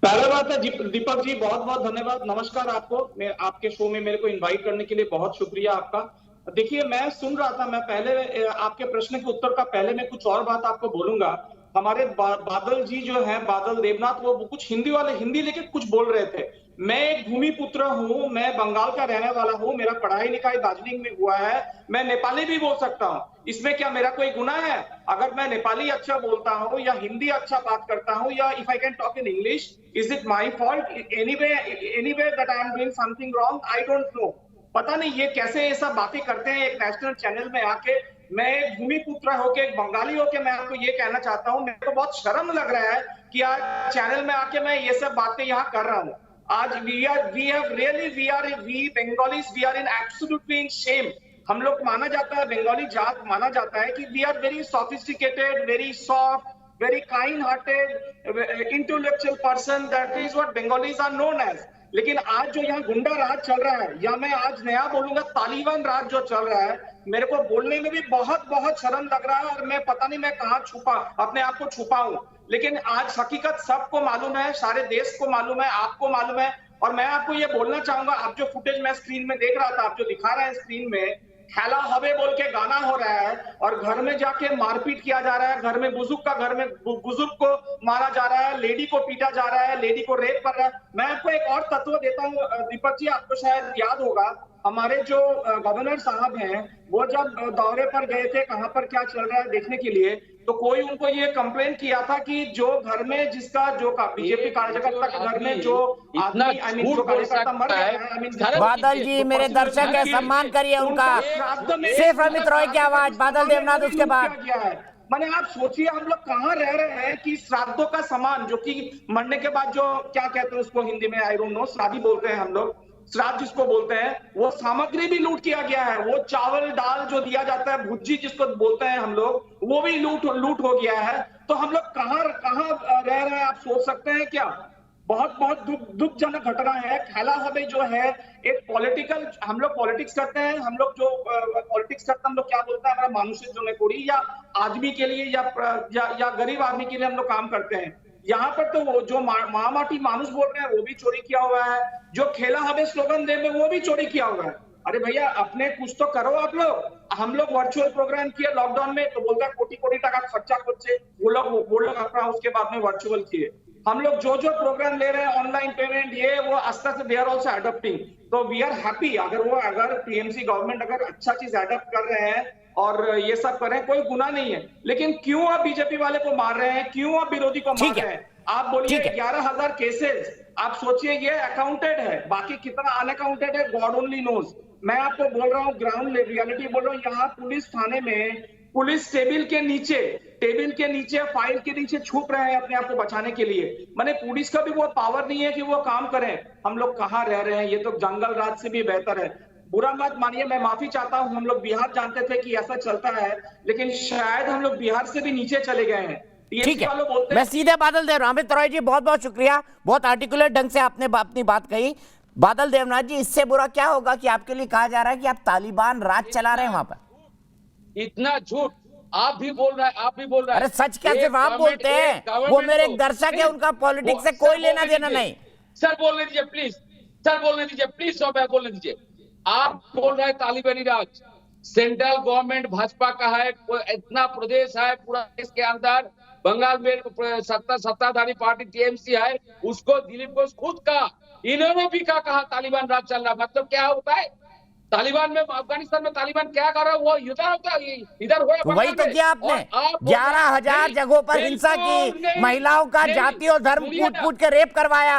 पहला बात है दीपक जी, बहुत बहुत धन्यवाद, नमस्कार आपको। आपके शो में मेरे को इन्वाइट करने के लिए बहुत शुक्रिया आपका। देखिए, मैं सुन रहा था, मैं पहले आपके प्रश्न के उत्तर का पहले मैं कुछ और बात आपको बोलूंगा। हमारे बादल जी जो है, बादल देवनाथ, वो कुछ हिंदी वाले हिंदी लेके कुछ बोल रहे थे। मैं एक भूमिपुत्र हूँ, मैं बंगाल का रहने वाला हूँ, मेरा पढ़ाई लिखाई दार्जिलिंग में हुआ है, मैं नेपाली भी बोल सकता हूँ। इसमें क्या मेरा कोई गुनाह है? अगर मैं नेपाली अच्छा बोलता हूँ या हिंदी अच्छा बात करता हूँ, या if I can talk in English, is it my fault? Anyway that I am doing something wrong, I don't know. पता नहीं ये कैसे ये सब बातें करते हैं एक नेशनल चैनल में आके। मैं एक भूमिपुत्र होके, एक बंगाली होके मैं आपको ये कहना चाहता हूँ, मेरे को बहुत शर्म लग रहा है कि आज चैनल में आके मैं ये सब बातें यहाँ कर रहा हूँ। आज we Bengalis we are in absolutely in shame. हम लोग माना जाता है, बंगाली जात माना जाता है कि we are very sophisticated, very soft, very kind hearted, intellectual person, that is what Bengalis are known as. लेकिन आज जो यहाँ गुंडा राज चल रहा है, या मैं आज नया बोलूंगा तालिबान राज जो चल रहा है, मेरे को बोलने में भी बहुत बहुत शर्म लग रहा है, और मैं पता नहीं मैं कहाँ अपने आप को छुपाऊं। लेकिन आज हकीकत सबको मालूम है, सारे देश को मालूम है, आपको मालूम है। और मैं आपको ये बोलना चाहूंगा, आप जो फुटेज मैं स्क्रीन में देख रहा था, आप जो दिखा रहे हैं स्क्रीन में, खेला हवे बोल के गाना हो रहा है, और घर में जाके मारपीट किया जा रहा है, घर में बुजुर्ग को मारा जा रहा है, लेडी को पीटा जा रहा है, लेडी को रेप कर रहा है। मैं आपको एक और तत्व देता हूँ दीपक जी, आपको शायद याद होगा, हमारे जो गवर्नर साहब हैं, वो जब दौरे पर गए थे, कहां पर क्या चल रहा है देखने के लिए, तो कोई उनको ये कंप्लेन किया था कि जो घर में जिसका जो बीजेपी कार्यकर्ता के घर में जो आदमी जो कार्यकर्ता मर गया है, बादल जी मेरे दर्शक है, सम्मान करिए उनका। सिर्फ अमित रॉय की आवाज, बादल देवनाथ उसके बाद। मैंने आप सोचिए हम लोग कहाँ रह रहे हैं कि श्राद्धों का सामान जो कि मरने के बाद जो क्या कहते हैं उसको हिंदी में आई डोंट नो, श्राद्धी बोलते हैं हम लोग, श्राद्ध जिसको बोलते हैं, वो सामग्री भी लूट किया गया है। वो चावल दाल जो दिया जाता है, भुज्जी जिसको बोलते हैं हम लोग, वो भी लूट हो गया है। तो हम लोग कहाँ रह रहे हैं आप सोच सकते हैं क्या? बहुत दुखजनक घटना है। खेला हमें जो है एक पॉलिटिकल, हम लोग पॉलिटिक्स करते हैं, हम लोग जो पॉलिटिक्स करते हैं हम लोग क्या बोलते हैं, हमारा मानुष्य जो कोड़ी या आदमी के लिए या गरीब आदमी के लिए हम लोग काम करते हैं। यहाँ पर तो वो जो माटी मानुष बोल रहे हैं वो भी चोरी किया हुआ है, जो खेला हमें स्लोगन दे में वो भी चोरी किया हुआ है। अरे भैया अपने कुछ तो करो आप लोग। हम लोग वर्चुअल प्रोग्राम किए लॉकडाउन में तो बोलता है कोटी टका खर्चा करते, वो लोग अपना उसके बाद में वर्चुअल किए। हम लोग जो प्रोग्राम ले रहे हैं ऑनलाइन पेमेंट ये वो आस्ते से दे आर ऑल्सो अडॉप्टिंग, तो वी आर हैप्पी। अगर टीएमसी गवर्नमेंट अगर अच्छा चीज अडॉप्ट कर रहे हैं और ये सब कर रहे हैं, कोई गुनाह नहीं है। लेकिन क्यों आप बीजेपी वाले को मार रहे हैं, क्यों आप विरोधी को मार रहे हैं? आप बोलिए 11,000 केसेस, आप सोचिए ये अकाउंटेड है, बाकी कितना अनअकाउंटेड है गॉड ओनली नोज। मैं आपको बोल रहा हूँ ग्राउंड रियलिटी बोल रहा हूँ। यहाँ पुलिस थाने में पुलिस टेबल के नीचे फाइल के नीचे छुप रहे हैं अपने आप को बचाने के लिए। माने पुलिस का भी वो पावर नहीं है कि वो काम करें। हम लोग कहाँ रह रहे हैं? ये तो जंगल राज से भी बेहतर है। बुरा मत मानिए, मैं माफी चाहता हूँ। हम लोग बिहार जानते थे कि ऐसा चलता है, लेकिन शायद हम लोग बिहार से भी नीचे चले गए हैं। ठीक है, मैं सीधे बादल देव अमित रॉय जी बहुत बहुत शुक्रिया, बहुत आर्टिकुलेट ढंग से आपने अपनी बात कही। बादल देवनाथ जी, इससे बुरा क्या होगा कि आपके लिए कहा जा रहा है कि आप तालिबान राज चला रहे हैं वहां पर? इतना झूठ आप भी बोल रहे हैं, अरे सच क्या सिर्फ आप बोलते हैं? वो मेरे एक दर्शक है, उनका पॉलिटिक्स से कोई लेना देना नहीं। सर बोलने दीजिए प्लीज, सर बोलने दीजिए प्लीज, बोलने दीजिए। आप बोल रहे हैं तालिबानी राज, सेंट्रल गवर्नमेंट भाजपा का है, इतना प्रदेश है पूरा देश के अंदर, बंगाल में सत्ताधारी पार्टी टीएमसी है, उसको दिलीप घोष खुद का, इन्होंने भी कहा तालिबान राज चल रहा। मतलब क्या होता है तालिबान में, अफगानिस्तान में तालिबान क्या कर रहा है, वो इधर होता है, इधर हो रहा है। वही तो किया आपने, 11,000 जगहों पर हिंसा की, महिलाओं का जाति और धर्म पूछ के रेप करवाया।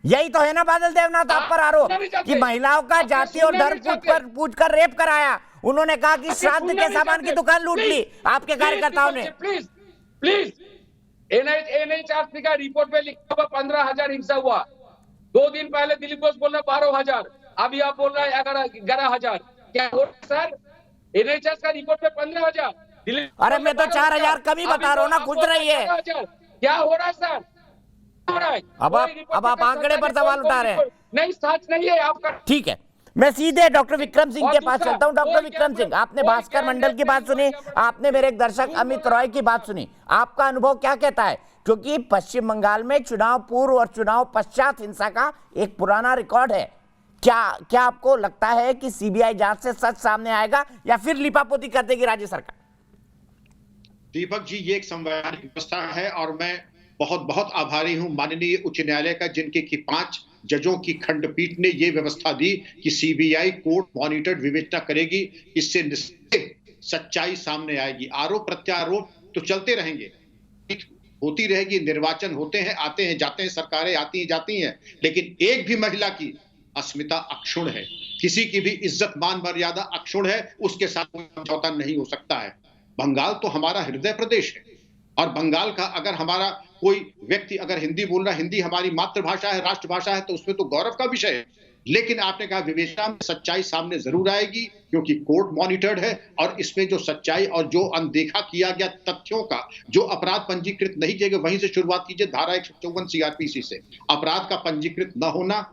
यही तो है ना बादल देवनाथ आप पर आरोप कि महिलाओं का जाति और धर्म पूछ कर रेप कराया। उन्होंने कहा कि श्राद्ध के सामान की दुकान लूट ली आपके कार्यकर्ताओं ने। प्लीज एनएचआरसी का रिपोर्ट में लिखा हुआ 15,000 हिंसा हुआ। 2 दिन पहले दिलीप घोष बोल रहा 12,000, अभी आप बोल रहे हैं 11,000। क्या हो रहा है सर? एनएचआरसी का रिपोर्ट में 15,000। अरे मैं तो 4,000 कमी बता रहा हूँ ना, खुद रही है। क्या हो रहा है सर? अब आप आंकड़े पर सवाल उठा रहे हैं। नहीं, सच नहीं है आपका। ठीक है, मैं सीधे डॉक्टर विक्रम सिंह के पास चलता हूं। डॉक्टर विक्रम सिंह, आपने भास्कर मंडल की बात सुनी, आपने मेरे एक दर्शक अमित रॉय की बात सुनी, आपका अनुभव क्या कहता है? क्योंकि पश्चिम बंगाल में चुनाव पूर्व और चुनाव पश्चात हिंसा का एक पुराना रिकॉर्ड है। क्या आपको लगता है कि सीबीआई जांच से सच सामने आएगा या फिर लिपापोती कर देगी राज्य सरकार? दीपक जी, ये एक संवैधानिक व्यवस्था है और मैं बहुत बहुत आभारी हूं माननीय उच्च न्यायालय का, जिनके की 5 जजों की खंडपीठ ने ये व्यवस्था दी कि सीबीआई कोर्ट मॉनिटर्ड विवेचना करेगी। इससे सच्चाई सामने आएगी। आरोप प्रत्यारोप तो चलते रहेंगे, होती रहेगी, निर्वाचन होते हैं, आते हैं जाते हैं, सरकारें आती हैं जाती हैं, लेकिन एक भी महिला की अस्मिता अक्षुण है, किसी की भी इज्जत मान मर्यादा अक्षुण है, उसके साथ कोई समझौता नहीं हो सकता है। बंगाल तो हमारा हृदय प्रदेश है और बंगाल का अगर हमारा कोई व्यक्ति अगर हिंदी बोल रहा है, हिंदी हमारी मातृभाषा है, राष्ट्रभाषा है, तो उसमें तो गौरव का विषय है। लेकिन आपने कहा विवेचना में सच्चाई सामने जरूर आएगी, क्योंकि कोर्ट मॉनिटर्ड है और इसमें जो सच्चाई और जो अनदेखा किया गया तथ्यों का, जो अपराध पंजीकृत नहीं किए गए, वहीं से शुरुआत कीजिए। धारा 154 सीआरपीसी से अपराध का पंजीकृत न होना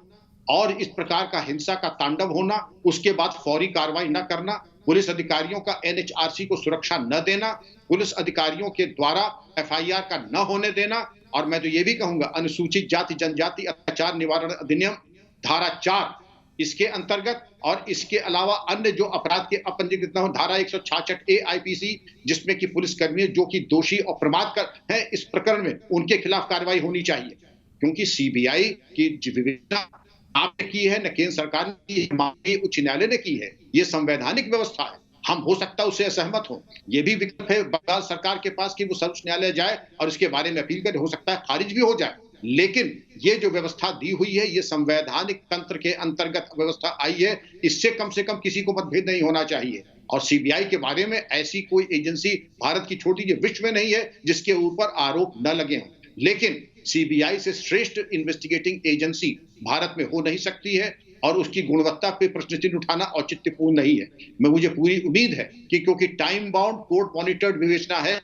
और इस प्रकार का हिंसा का तांडव होना, उसके बाद फौरी कार्रवाई न करना, पुलिस अधिकारियों का एनएचआरसी को सुरक्षा न देना, पुलिस अधिकारियों के द्वारा एफआईआर का न होने देना, और मैं तो ये भी कहूंगा अनुसूचित जाति जनजाति अत्याचार निवारण अधिनियम धारा 4 इसके अंतर्गत, और इसके अलावा अन्य जो अपराध के अपंजीकृत न हो, धारा 166A आईपीसी, जिसमें कि पुलिसकर्मी जो कि दोषी और प्रमाद कर है इस प्रकरण में, उनके खिलाफ कार्रवाई होनी चाहिए। क्योंकि सीबीआई की विवेचना आपने की है, न केंद्र सरकार ने की है, माननीय उच्च न्यायालय ने की है। ये संवैधानिक व्यवस्था है, हम हो सकता है उससे असहमत हो, ये भी विकल्प है बंगाल सरकार के पास कि वो सर्वोच्च न्यायालय जाए और इसके बारे में अपील करे, हो सकता है खारिज भी हो जाए। लेकिन ये जो व्यवस्था दी हुई है, ये संवैधानिक तंत्र के अंतर्गत व्यवस्था आई है, इससे कम से कम किसी को मतभेद नहीं होना चाहिए। और सीबीआई के बारे में ऐसी कोई एजेंसी भारत की छोड़ दीजिए विश्व में नहीं है जिसके ऊपर आरोप न लगे हों। लेकिन सीबीआई से श्रेष्ठ इन्वेस्टिगेटिंग एजेंसी भारत में हो नहीं सकती है और उसकी गुणवत्ता पे प्रश्न चिन्ह उठाना औचित्यपूर्ण नहीं है। मुझे पूरी उम्मीद है कि क्योंकि टाइम बाउंड कोर्ट मॉनिटर्ड विवेचना है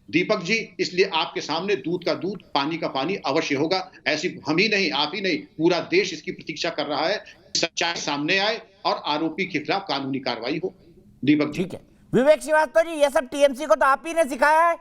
दीपक जी, इसलिए आपके सामने दूध का दूध पानी का पानी अवश्य होगा। ऐसी हम ही नहीं, आप ही नहीं, पूरा देश इसकी प्रतीक्षा कर रहा है, सच्चाई सामने आए और आरोपी के खिलाफ कानूनी कार्रवाई हो। दीपक जी। ठीक है विवेक श्रीवास्तव जी, ये सब टीएमसी को तो आप ही ने सिखाया है,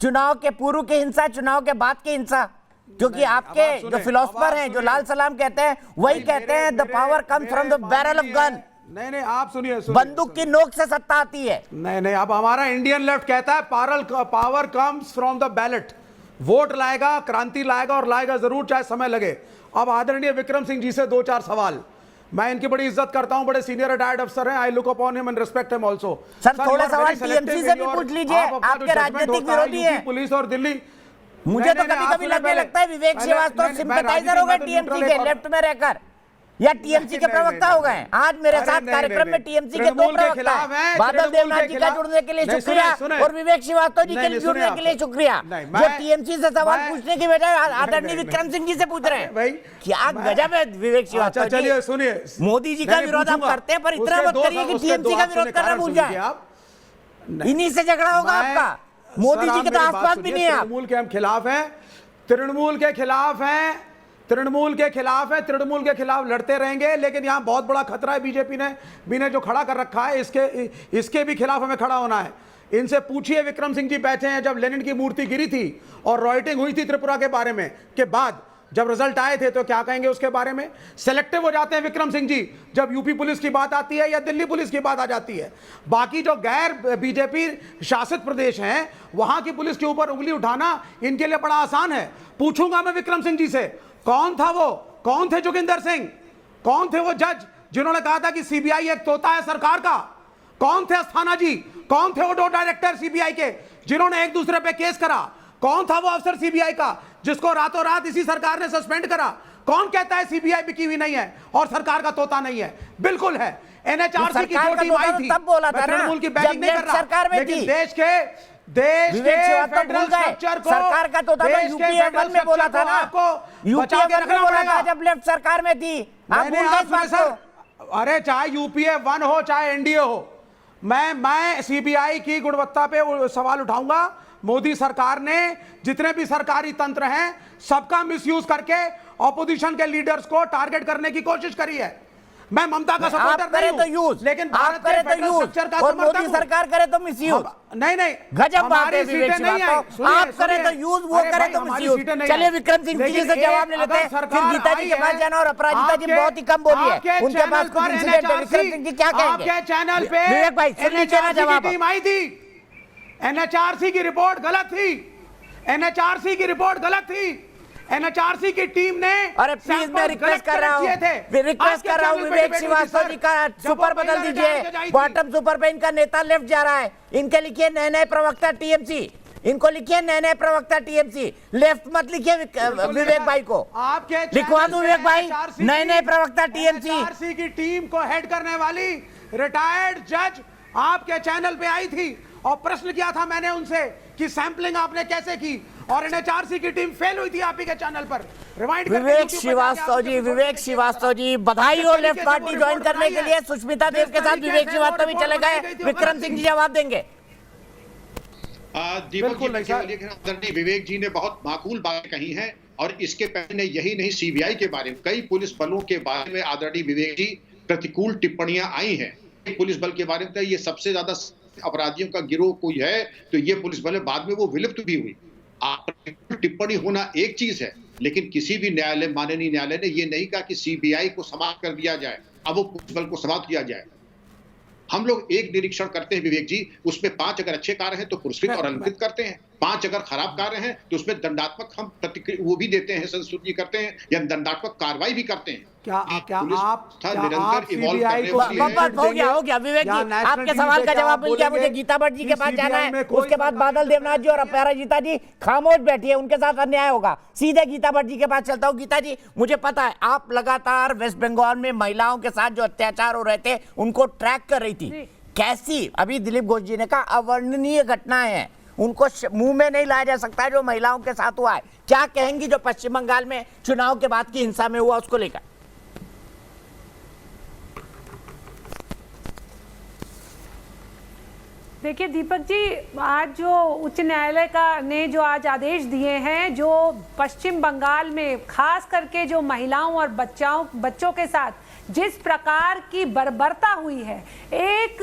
चुनाव के पूर्व की हिंसा, चुनाव के बाद की हिंसा, क्योंकि आपके जो फिलोसफर हैं, जो लाल सलाम कहते हैं, वही कहते हैं the power comes from the barrel of gun. नहीं आप सुनिए, बंदूक की नोक से सत्ता आती है। नहीं अब हमारा इंडियन लेफ्ट कहता है power comes from the ballot. Vote लाएगा, क्रांति लाएगा और लाएगा जरूर, चाहे समय लगे। अब आदरणीय विक्रम सिंह जी से 2-4 सवाल। मैं इनकी बड़ी इज्जत करता हूं, बड़े सीनियर रिटायर्ड अफसर हैं, I look upon him and respect him also. Sir थोड़े सवाल टीएमसी से भी पूछ लीजिए, आपके राजनीतिक विरोधी हैं। पुलिस और दिल्ली, मुझे तो कभी-कभी लगता है विवेक श्रीवास्तव सिंपैथाइजर हो गए टीएमसी के, लेफ्ट में रहकर, या टीएमसी के प्रवक्ता हो गए। आज मेरे साथ कार्यक्रम में टीएमसी के 2 प्रवक्ता हैं, बादल देवनाथ जी का जुड़ने के लिए शुक्रिया और विवेक श्रीवास्तव जी के जुड़ने के लिए शुक्रिया, जो टीएमसी से सवाल पूछने की बजाय आदरणीय विक्रम सिंह जी से पूछ रहे हैं। क्या गजब है विवेक श्रीवास्तव। चलिए सुनिए, मोदी जी का विरोध हम करते हैं, पर इतना मत करिए कि टीएमसी का विरोध करना भूल जाए। इन्हीं से झगड़ा होगा आपका, मोदी जी के तो आसपास भी नहीं है। तृणमूल के हम खिलाफ हैं, तृणमूल के खिलाफ हैं, तृणमूल के खिलाफ है, तृणमूल के खिलाफ लड़ते रहेंगे। लेकिन यहाँ बहुत बड़ा खतरा है बीजेपी ने जो खड़ा कर रखा है, इसके भी खिलाफ हमें खड़ा होना है। इनसे पूछिए, विक्रम सिंह जी बैठे हैं, जब लेनिन की मूर्ति गिरी थी और रॉयटिंग हुई थी त्रिपुरा के बारे में के बाद, जब रिजल्ट आए थे, तो क्या कहेंगे उसके बारे में? सेलेक्टिव हो जाते हैं विक्रम सिंह जी जब यूपी पुलिस की बात आती है या दिल्ली पुलिस की बात आ जाती है। बाकी जो गैर बीजेपी शासित प्रदेश हैं, वहां की पुलिस के ऊपर उंगली उठाना इनके लिए बड़ा आसान है। पूछूंगा मैं विक्रम सिंह जी से, कौन था वो, कौन थे जोगिंदर सिंह, कौन थे वो जज जिन्होंने कहा था कि सीबीआई एक तोता है सरकार का? कौन थे अस्थाना जी, कौन थे वो 2 डायरेक्टर सीबीआई के जिन्होंने एक दूसरे पे केस करा? कौन था वो अफसर सीबीआई का जिसको रातों रात इसी सरकार ने सस्पेंड करा? कौन कहता है सीबीआई बिकी हुई नहीं है और सरकार का तोता नहीं है? बिल्कुल है। एनएचआरसी की जो टीम आई थी, तृणमूल की बैटिंग नहीं कर रहा, लेकिन देश के फेडरल स्ट्रक्चर को, सरकार का तो यूपीए 1 में बोला था ना, यूपीए 1 में बोला था जब लेफ्ट सरकार में थी। आप भूल गए इस बात को। अरे चाहे यूपीए 1 हो चाहे एनडीए हो, मैं सीबीआई की गुणवत्ता पे सवाल उठाऊंगा। मोदी सरकार ने जितने भी सरकारी तंत्र हैं सबका मिसयूज करके ऑपोजिशन के लीडर्स को टारगेट करने की कोशिश करी है। मैं ममता का सपोर्टर नहीं हूं, तो यूज, लेकिन भारत के फेडरल स्ट्रक्चर का और मोदी सरकार करे तो मिसयूज। नहीं गजब बात है विवेक श्रीवास्तव, आप करें तो यूज, वो करे तो मिसयूज। चलिए विक्रम सिंह जी से जवाब ले लेते हैं, फिर गीता जी के पास जाना। और अपराजिता जी बहुत ही कम बोली है, उनके पास कुछ इंसिडेंट है। विक्रम सिंह जी क्या कहेंगे? आपके चैनल पे विवेक भाई सुन लीजिए ना जवाब। टीम आई थी, एनएचआरसी की रिपोर्ट गलत थी, एनएचआरसी की रिपोर्ट गलत थी, एनएचआरसी की टीम ने। अरे प्लीज मैं रिक्वेस्ट कर रहा हूँ विवेक श्रीवास्तव जी का सुपर बदल दीजिए, बॉटम सुपर पे इनका नेता लेफ्ट जा रहा है, इनके लिखिए नए प्रवक्ता टीएमसी, इनको लिखिए नए प्रवक्ता टीएमसी, लेफ्ट मत लिखिए विवेक भाई को। आपके लिखवा दूं विवेक भाई, नए प्रवक्ता टीएमसी की टीम को हेड करने वाली रिटायर्ड जज आपके चैनल पे आई थी और प्रश्न किया था मैंने उनसे कि सैंपलिंग आपने कैसे की, और एनएचआरसी की टीम फेल हुई थी आप ही के चैनल पर। रिवाइंड विवेक श्रीवास्तव जी बधाई हो लेफ्ट पार्टी ज्वाइन करने के लिए। सुष्मिता देव के साथ विवेक श्रीवास्तव भी चले गए, विक्रम सिंह जी जवाब देंगे। विवेक जी ने बहुत माकूल बातें कही हैं और इसके पहले यही नहीं, सीबीआई के बारे में, कई पुलिस बलों के बारे में आदरणीय विवेक जी प्रतिकूल टिप्पणियां आई हैं। पुलिस बल के बारे में ये सबसे ज्यादा अपराधियों का गिरोह कोई है तो ये पुलिस बल, बाद में वो विलुप्त भी हुई। टिप्पणी होना एक चीज है, लेकिन किसी भी न्यायालय, माननीय न्यायालय ने ये नहीं कहा कि सीबीआई को समाप्त कर दिया जाए, अब वो पुलिस बल को समाप्त किया जाए। हम लोग एक निरीक्षण करते हैं विवेक जी, उसमें 5 अगर अच्छे कार्य हैं तो पुरस्कृत और अलंकृत करते हैं, 5 अगर खराब कार्य हैं तो उसमें दंडात्मक हम प्रतिक्रिया वो भी देते हैं, संस्तुति करते हैं या दंडात्मक कार्रवाई भी करते हैं। क्या आप निरंतर इवॉल्व करने हो गया विवेक जी, आपके सवाल का जवाब मिल गया। मुझे गीता भट्ट जी के पास जाना है, उसके बाद बादल देवनाथ जी और अपराजिता जी खामोश बैठी है, उनके साथ अन्याय होगा। सीधे गीता भट्ट जी के पास चलता हूँ। गीता जी, मुझे पता है आप लगातार वेस्ट बंगाल में महिलाओं के साथ जो अत्याचार हो रहे थे उनको ट्रैक कर रही थी। कैसी, अभी दिलीप घोष जी ने कहा अवर्णनीय घटनाएं हैं, उनको मुंह में नहीं लाया जा सकता जो महिलाओं के साथ हुआ है। क्या कहेंगी जो पश्चिम बंगाल में चुनाव के बाद की हिंसा में हुआ उसको लेकर? देखिए दीपक जी, आज जो उच्च न्यायालय ने जो आज आदेश दिए हैं, जो पश्चिम बंगाल में खास करके जो महिलाओं और बच्चों के साथ जिस प्रकार की बर्बरता हुई है, एक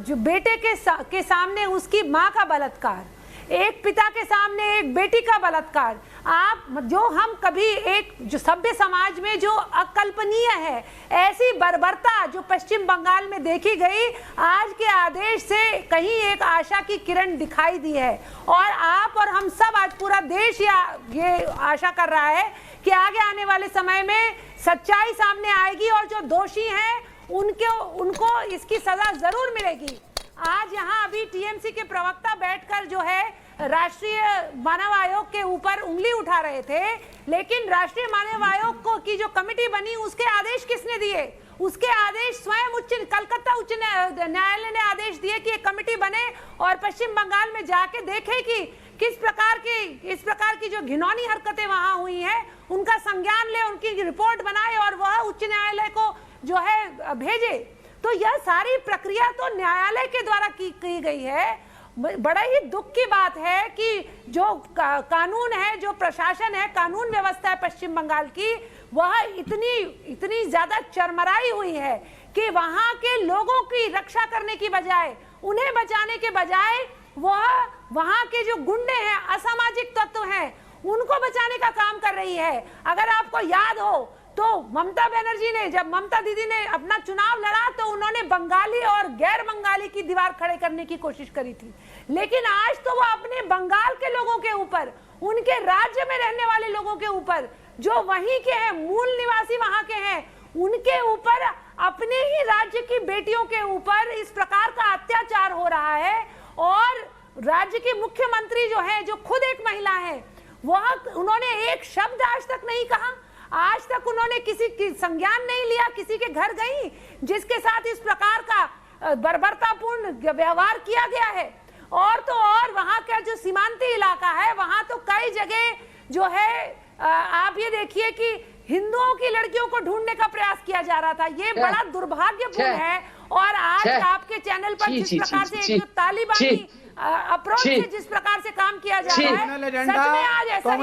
जो बेटे के सामने उसकी माँ का बलात्कार, एक पिता के सामने एक बेटी का बलात्कार, आप जो हम कभी एक जो सभ्य समाज में जो अकल्पनीय है, ऐसी बर्बरता जो पश्चिम बंगाल में देखी गई, आज के आदेश से कहीं एक आशा की किरण दिखाई दी है। और आप और हम सब, आज पूरा देश ये आशा कर रहा है कि आगे आने वाले समय में सच्चाई सामने आएगी और जो दोषी हैं उनको इसकी सजा जरूर मिलेगी। आज यहाँ अभी टीएमसी के प्रवक्ता बैठकर जो है राष्ट्रीय मानव आयोग के ऊपर उंगली उठा रहे थे, लेकिन राष्ट्रीय मानव आयोग की जो कमेटी बनी उसके आदेश किसने दिए? उसके आदेश स्वयं कलकत्ता उच्च न्यायालय ने आदेश दिए कि एक कमेटी बने और पश्चिम बंगाल में जाके देखे कि इस प्रकार की जो घिनौनी हरकतें वहां हुई हैं उनका संज्ञान ले, उनकी रिपोर्ट बनाए और वह उच्च न्यायालय को जो है भेजे। तो यह सारी प्रक्रिया तो न्यायालय के द्वारा की गई है। बड़ा ही दुख की बात है कि जो कानून है, जो प्रशासन है, कानून व्यवस्था है पश्चिम बंगाल की, वह इतनी ज्यादा चरमराई हुई है कि वहां के लोगों की रक्षा करने की बजाय, उन्हें बचाने के बजाय वह वहां के जो गुंडे हैं, असामाजिक तत्व हैं, उनको बचाने का काम कर रही है। अगर आपको याद हो तो ममता बनर्जी ने, जब ममता दीदी ने अपना चुनाव लड़ा तो उन्होंने बंगाली और गैर बंगाली की दीवार खड़े करने की कोशिश करी थी, लेकिन आज तो वो अपने बंगाल के लोगों के ऊपर, उनके राज्य में रहने वाले लोगों के ऊपर, जो वहीं के हैं, मूल निवासी वहां के हैं, उनके ऊपर, अपने ही राज्य की बेटियों के ऊपर इस प्रकार का अत्याचार हो रहा है। और राज्य की मुख्यमंत्री जो है, जो खुद एक महिला है, उन्होंने एक शब्द आज तक नहीं कहा, आज तक उन्होंने किसी की संज्ञान नहीं लिया, किसी के घर गई जिसके साथ इस प्रकार का बर्बरतापूर्ण व्यवहार किया गया है। और तो और वहां का जो सीमांती इलाका है, वहां तो कई जगह जो है आप ये देखिए कि हिंदुओं की लड़कियों को ढूंढने का प्रयास किया जा रहा था। ये बड़ा दुर्भाग्यपूर्ण है। और आज आपके चैनल पर जिस प्रकार से एक जो तालिबानी अप्रोच से जिस प्रकार से काम किया जा रहा है, सच में आज ऐसा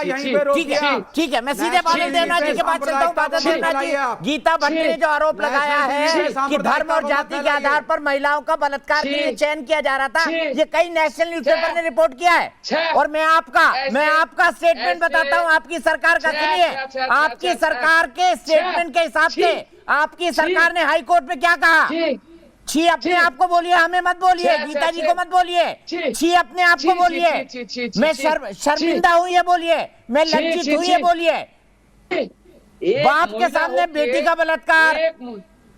यहीं पे रोक दिया। ठीक है, मैं सीधे बादल देवनाथ जी के पास चलता हूँ। बादल देवनाथ जी, गीता भट्ट ने जो आरोप लगाया है कि धर्म और जाति के आधार पर महिलाओं का बलात्कार के लिए चयन किया जा रहा था, ये कई नेशनल न्यूज़पेपर ने रिपोर्ट किया है। और मैं आपका स्टेटमेंट बताता हूँ, आपकी सरकार का। सुनिए, आपकी सरकार के स्टेटमेंट के हिसाब से आपकी सरकार ने हाई कोर्ट में क्या कहा? छी अपने आप को बोलिए, हमें मत बोलिए, गीता जी को मत बोलिए। छी अपने आप को बोलिए, मैं शर्मिंदा हूँ ये बोलिए, मैं लज्जित हूँ ये बोलिए। बाप के सामने बेटी का बलात्कार,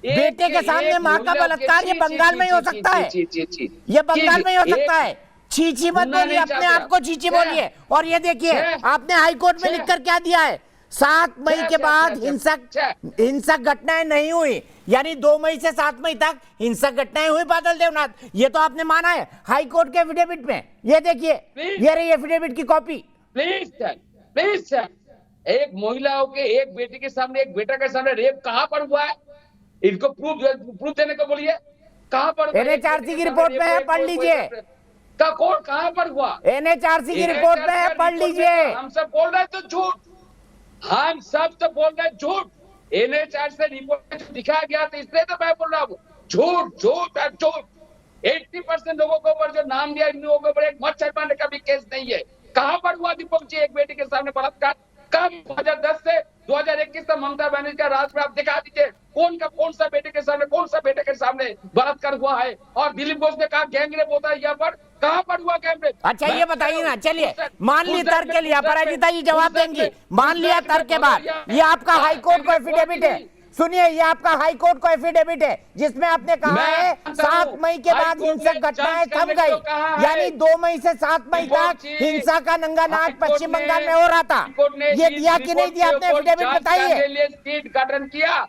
बेटे के सामने माँ का बलात्कार, ये बंगाल में ही हो सकता है, ये बंगाल में ही हो सकता है। छी मत बोलिए, अपने आप को छी बोलिए। और ये देखिए, आपने हाई कोर्ट में लिखकर क्या दिया है? 7 मई के बाद हिंसक घटनाएं नहीं हुई, यानी 2 मई से 7 मई तक हिंसक घटनाएं हुई। बादल देवनाथ, ये तो आपने माना है हाई कोर्ट के एफिडेविट में। ये देखिए, ये रही एफिडेविट की कॉपी। प्लीज सर, एक महिलाओं के, एक बेटी के सामने, एक बेटा के सामने रेप कहाँ पर हुआ है? इनको प्रूफ देने को बोलिए। कहाँ पर? NHRC की रिपोर्ट में है, पढ़ लीजिए। कहाँ पर हुआ? NHRC की रिपोर्ट में है, पढ़ लीजिए। हम सब बोल रहे तो झूठ, हम सब तो बोल रहे झूठ। NHRC से रिपोर्ट दिखाया गया था, इसलिए तो मैं बोल रहा हूँ झूठ। 80% लोगों के ऊपर जो नाम दिया, इन लोगों के ऊपर एक मच्छर मारने का भी केस नहीं है। कहाँ पर हुआ दीपक जी एक बेटी के सामने बलात्कार? कब? 2010 से 2021 तक ममता बनर्जी का राज में आप दिखा दीजिए कौन सा बेटे के सामने, कौन सा बेटे के सामने बलात्कार हुआ है। और दिलीप घोष ने कहा गैंग रेप होता है यहाँ पर, कहाँ पर हुआ कैमरे? अच्छा ये बताइए ना, चलिए मान लिया तर्क के लिए अपराजिता जी जवाब देंगी, मान लिया तर्क के बाद ये आपका हाई कोर्ट को एफिडेविट है, सुनिए ये आपका हाई कोर्ट को एफिडेविट है जिसमें आपने कहा है 7 मई के बाद हिंसक घटनाएं थम गई, यानी 2 मई से 7 मई तक हिंसा का नंगा नाच पश्चिम बंगाल में हो रहा था, ये दिया कि नहीं दिया आपने एफिडेविट बताइए। सीट गठन किया,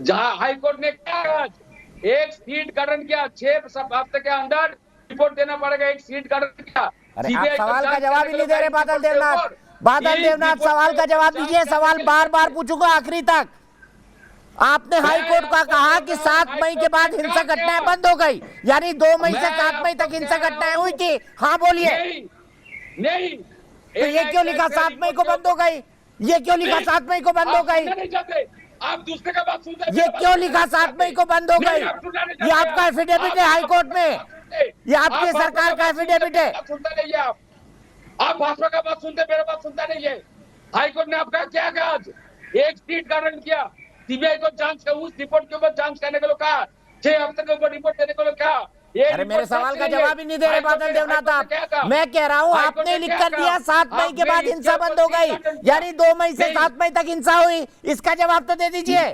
जहां हाई कोर्ट ने क्या एक सीट गठन किया, 6 हफ्ते के अंदर रिपोर्ट देना पड़ेगा, एक सीट गठन किया। अरे आप सवाल का जवाब ही नहीं दे रहे बादल देवनाथ, बादल देवनाथ सवाल का जवाब दीजिए, सवाल बार बार पूछूंगा आखिरी तक। आपने हाई कोर्ट का कहा कि 7 मई के बाद हिंसक घटनाएं बंद हो गई, यानी 2 मई से 7 मई तक हिंसक घटनाएं हुई थी, हाँ बोलिए। नहीं तो ये क्यों लिखा 7 मई को बंद हो गई, ये क्यों लिखा 7 मई को बंद हो गई, आप दूसरे का बात सुनते, ये क्यों लिखा 7 मई को बंद हो गई? ये आपका एफिडेविट है हाई कोर्ट में, ये आपकी सरकार का एफिडेविट है। सुनते नहीं है आप भाजपा का बात सुनते, मेरा बात सुनता नहीं है। हाई कोर्ट ने आपका क्या कहा? आज एक सीट गठन किया, सीबीआई को जांच कर, उस रिपोर्ट के ऊपर जांच करने को कहा, 6 हफ्ते के ऊपर रिपोर्ट देने को कहा। अरे मेरे सवाल का जवाब ही नहीं दे रहे बादल देवनाथ आप। मैं कह रहा हूँ आपने लिख कर दिया 7 मई के बाद हिंसा बंद हो गई, यानी 2 मई से 7 मई तक हिंसा हुई, इसका जवाब तो दे दीजिए।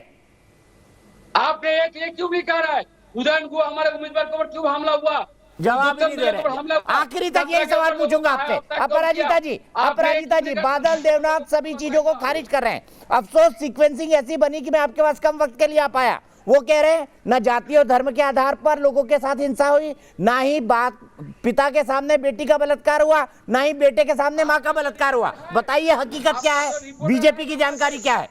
आपने एक क्यों भी कह रहा है? उदयन को हमारे उम्मीदवार के ऊपर क्यों हमला हुआ? जवाब नहीं दे रहे। आखिरी तक यही सवाल पूछूंगा आपसे। अपराजिता जी, बादल देवनाथ सभी चीजों को खारिज कर रहे हैं। अफसोस सीक्वेंसिंग ऐसी बनी कि मैं आपके पास कम वक्त के लिए आ पाया। वो कह रहे हैं न जाति और धर्म के आधार पर लोगों के साथ हिंसा हुई, ना ही बात पिता के सामने बेटी का बलात्कार हुआ, ना ही बेटे के सामने माँ का बलात्कार हुआ। बताइए हकीकत क्या है, बीजेपी की जानकारी क्या है?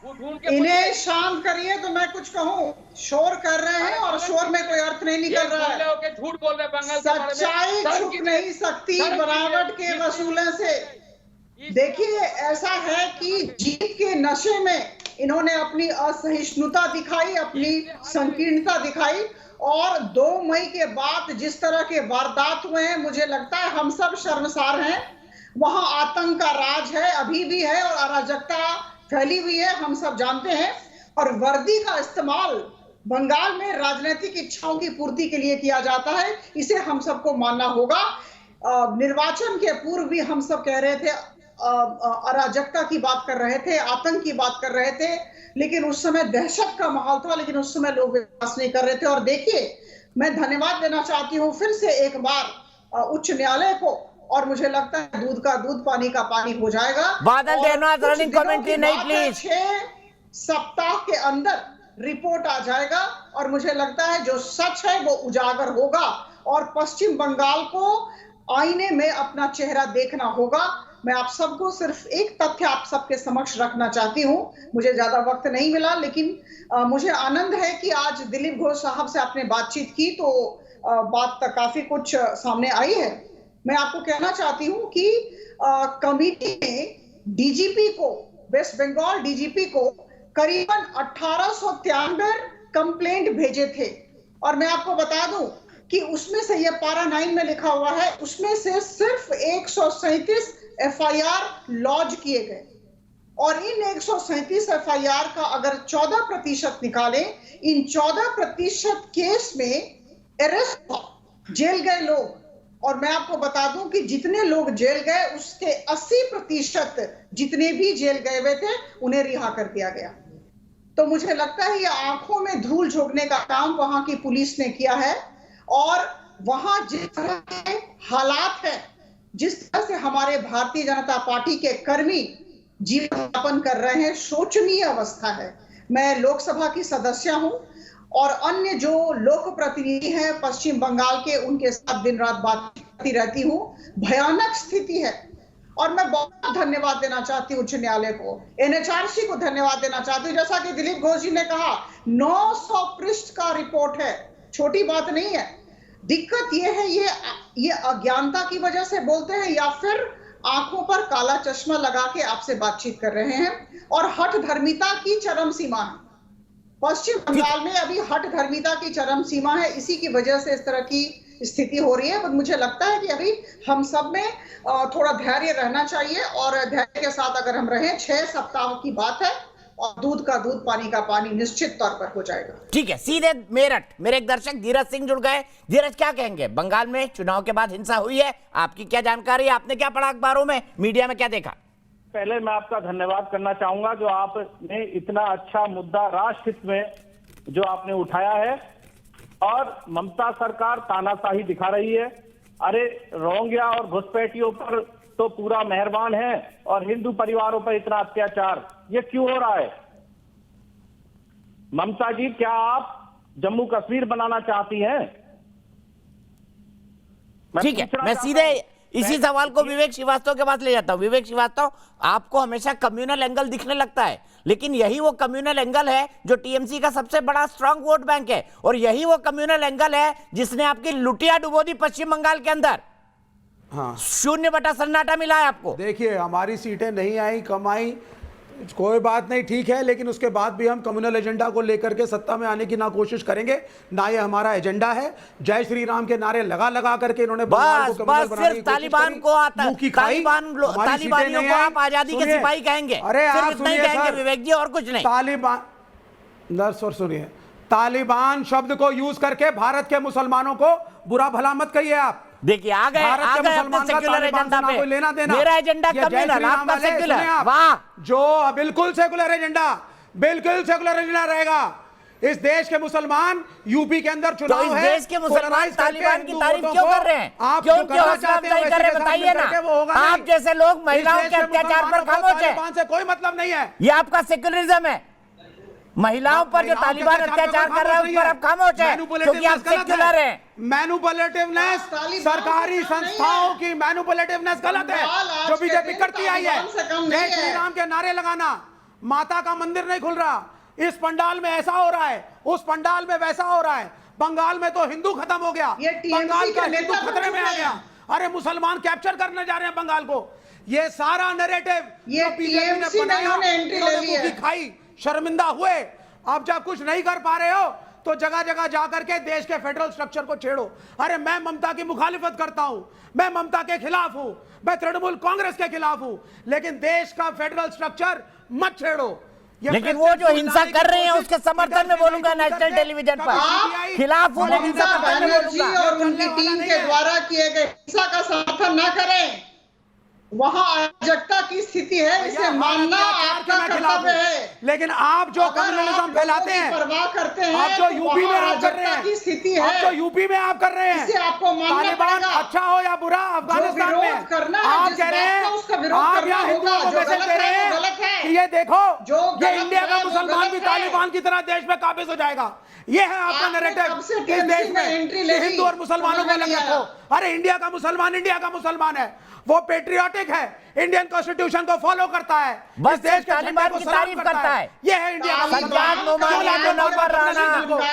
इन्हें शांत करिए तो मैं कुछ कहूँ। शोर कर रहे हैं और शोर में कोई अर्थ नहीं निकल रहा है। झूठ बोल रहे हैं, सच्चाई छुप नहीं सकती बनावट के वसूले से। देखिए ऐसा है कि जीत के नशे में इन्होंने अपनी असहिष्णुता दिखाई, अपनी संकीर्णता दिखाई, और 2 मई के बाद जिस तरह के वारदात हुए हैं, मुझे लगता है हम सब शर्मसार हैं। वहां आतंक का राज है, अभी भी है, और अराजकता फैली हुई है, हम सब जानते हैं। और वर्दी का इस्तेमाल बंगाल में राजनीतिक इच्छाओं की पूर्ति के लिए किया जाता है, इसे हम सबको मानना होगा। निर्वाचन के पूर्व भी हम सब कह रहे थे, अराजकता की बात कर रहे थे, आतंक की बात कर रहे थे, लेकिन उस समय दहशत का माहौल था, लेकिन उस समय लोग विश्वास नहीं कर रहे थे। और देखिए मैं धन्यवाद देना चाहती हूँ फिर से एक बार उच्च न्यायालय को, और मुझे लगता है दूध का दूध पानी का पानी हो जाएगा। बादल देवनाथ रनिंग कमेंट्री नहीं प्लीज। 6 सप्ताह के अंदर रिपोर्ट आ जाएगा और मुझे लगता है जो सच है वो उजागर होगा और पश्चिम बंगाल को आईने में अपना चेहरा देखना होगा। मैं आप सबको सिर्फ एक तथ्य आप सबके समक्ष रखना चाहती हूँ, मुझे ज्यादा वक्त नहीं मिला, लेकिन मुझे आनंद है कि आज दिलीप घोष साहब से आपने बातचीत की तो बात तक काफी कुछ सामने आई है। मैं आपको कहना चाहती हूँ कि कमिटी ने डीजीपी को, वेस्ट बंगाल डीजीपी को करीबन 1893 कंप्लेंट भेजे थे, और मैं आपको बता दूं कि उसमें से ये पारा 9 में लिखा हुआ है, उसमें से सिर्फ 137 एफआईआर लॉन्च किए गए, और इन 137 एफआईआर का अगर 14% निकालें, इन 14% केस में अरेस्ट, जेल गए लोग, और मैं आपको बता दूं कि जितने लोग जेल गए उसके 80% जितने भी जेल गए हुए थे उन्हें रिहा कर दिया गया। तो मुझे लगता है ये आंखों में धूल झोंकने का काम वहां की पुलिस ने किया है, और वहां जिस तरह के हालात हैं, जिस तरह से हमारे भारतीय जनता पार्टी के कर्मी जीवन यापन कर रहे हैं, शोचनीय अवस्था है। मैं लोकसभा की सदस्य हूं और अन्य जो लोक प्रतिनिधि हैं पश्चिम बंगाल के, उनके साथ दिन रात बात करती रहती हूं। भयानक स्थिति है, और मैं बहुत धन्यवाद देना चाहती हूँ उच्च न्यायालय को, एनएचआरसी को धन्यवाद देना चाहती हूँ। जैसा कि दिलीप घोष जी ने कहा, 900 पृष्ठ का रिपोर्ट है, छोटी बात नहीं है। दिक्कत यह है, ये अज्ञानता की वजह से बोलते हैं या फिर आंखों पर काला चश्मा लगा के आपसे बातचीत कर रहे हैं, और हठ धर्मिता की चरम सीमा है। पश्चिम बंगाल में अभी हठ धर्मिता की चरम सीमा है, इसी की वजह से इस तरह की स्थिति हो रही है। पर मुझे लगता है कि अभी हम सब में थोड़ा धैर्य रहना चाहिए, और धैर्य के साथ अगर हम रहें, 6 सप्ताह की बात है, और दूध का दूध, पानी का पानी निश्चित तौर पर हो जाएगा। ठीक है, सीधे मेरठ मेरे एक दर्शक धीरज सिंह जुड़ गए। धीरज, क्या कहेंगे? बंगाल में चुनाव के बाद हिंसा हुई है, आपकी क्या जानकारी है? आपने क्या पढ़ा अखबारों में, मीडिया में क्या देखा? पहले मैं आपका धन्यवाद करना चाहूंगा जो आपने इतना अच्छा मुद्दा राष्ट्र हित में जो आपने उठाया है। और ममता सरकार तानाशाही दिखा रही है। अरे रोंगिया और घुसपैठियों पर तो पूरा मेहरबान है और हिंदू परिवारों पर इतना अत्याचार ये क्यों हो रहा है? ममता जी, क्या आप जम्मू कश्मीर बनाना चाहती हैं? ठीक है, मैं सीधे इसी सवाल को विवेक श्रीवास्तव के पास ले जाता हूं। विवेक श्रीवास्तव, आपको हमेशा कम्युनल एंगल दिखने लगता है, लेकिन यही वो कम्युनल एंगल है जो टीएमसी का सबसे बड़ा स्ट्रांग वोट बैंक है, और यही वो कम्युनल एंगल है जिसने आपकी लुटिया डुबो दी पश्चिम बंगाल के अंदर। हाँ, 0 सन्नाटा मिला है आपको। देखिए, हमारी सीटें नहीं आई, कम आई, कोई बात नहीं, ठीक है, लेकिन उसके बाद भी हम कम्युनल एजेंडा को लेकर के सत्ता में आने की ना कोशिश करेंगे, ना ये हमारा एजेंडा है। जय श्री राम के नारे लगा करके इन्होंने बस सिर्फ तालिबान को आता है, तालिबानियों को आप आजादी के सिपाही कहेंगे। अरे आप सुनिए विवेक जी, और कुछ नहीं। तालिबान सुनिए, तालिबान शब्द को यूज करके भारत के मुसलमानों को बुरा भला मत कहिए आप। देखिए, आ गए अपने सेक्युलर एजेंडा पे। लेना देना, मेरा एजेंडा कम्युनल, आपका सेक्युलर। वाह, जो बिल्कुल सेकुलर एजेंडा, बिल्कुल सेकुलर एजेंडा रहेगा। इस देश के मुसलमान यूपी के अंदर चुनाव है, तो इस देश के मुसलमान तालिबान की तारीफ क्यों कर रहे हैं? आप क्यों हौसला अफजाई कर रहे हैं, बताइए ना। आप जैसे लोग महिलाओं के अत्याचार पर खामोश हैं। तालिबान से कोई मतलब नहीं है, ये आपका सेक्युलरिज्म है। महिलाओं पर जो तालिबान अत्याचार कर रहा है उस पर आप खामोश हैं क्योंकि आप सेक्युलर हैं। मैनिपुलेटिवनेस, सरकारी संस्थाओं की मैनिपुलेटिवनेस गलत है जो बीजेपी करती आई है। जय श्री राम के नारे लगाना, माता का मंदिर नहीं खुल रहा, इस पंडाल में ऐसा हो रहा है, उस पंडाल में वैसा हो रहा है। बंगाल में तो हिंदू खत्म हो गया, बंगाल का हिंदू खतरे में आ गया। अरे मुसलमान कैप्चर करने जा रहे हैं बंगाल को। ये सारा नैरेटिव ये बीजेपी ने एंट्री ले ली है। खाई, शर्मिंदा हुए। आप जब कुछ नहीं कर पा रहे हो तो जगह जगह जाकर के देश के फेडरल स्ट्रक्चर को छेड़ो। अरे मैं ममता की मुखालिफत करता हूं, मैं ममता के खिलाफ हूं, मैं तृणमूल कांग्रेस के खिलाफ हूं, लेकिन देश का फेडरल स्ट्रक्चर मत छेड़ो। लेकिन वो जो हिंसा कर रहे हैं उसके समर्थन में बोलूंगा नेशनल टेलीविजन पर, खिलाफ हूं लेकिन समर्थन में बोलूंगा। और उनकी टीम के द्वारा किए गए हिंसा का समर्थन न करें। वहां अराजकता की स्थिति है, इसे मानना आपका कर्तव्य है। लेकिन आप जो कम्युनलिज्म फैलाते हैं, परवाह करते हैं, आप जो यूपी में आप कर रहे हैं, की स्थिति है, आप जो यूपी में आप कर रहे हैं, इसे आपको मानना तालिबान पड़ेगा। अच्छा हो या बुरा, अफगानिस्तान में आप कह रहे हैं, आप यहाँ हिंदुओं को मैसेज दे रहे हैं कि ये देखो, ये इंडिया का मुसलमान भी तालिबान की तरह देश में काबिज हो जाएगा। ये है आपका नैरेटिव इस देश में कि हिंदू और मुसलमानों को अलग रखो। अरे इंडिया का मुसलमान इंडिया का मुसलमान है, वो पेट्रियाटिक है, इंडियन कॉन्स्टिट्यूशन को फॉलो करता है, बस देश के तालिबान की तारीफ करता है। ये है इंडिया का सज्जाद नोमानी के नंबर राना,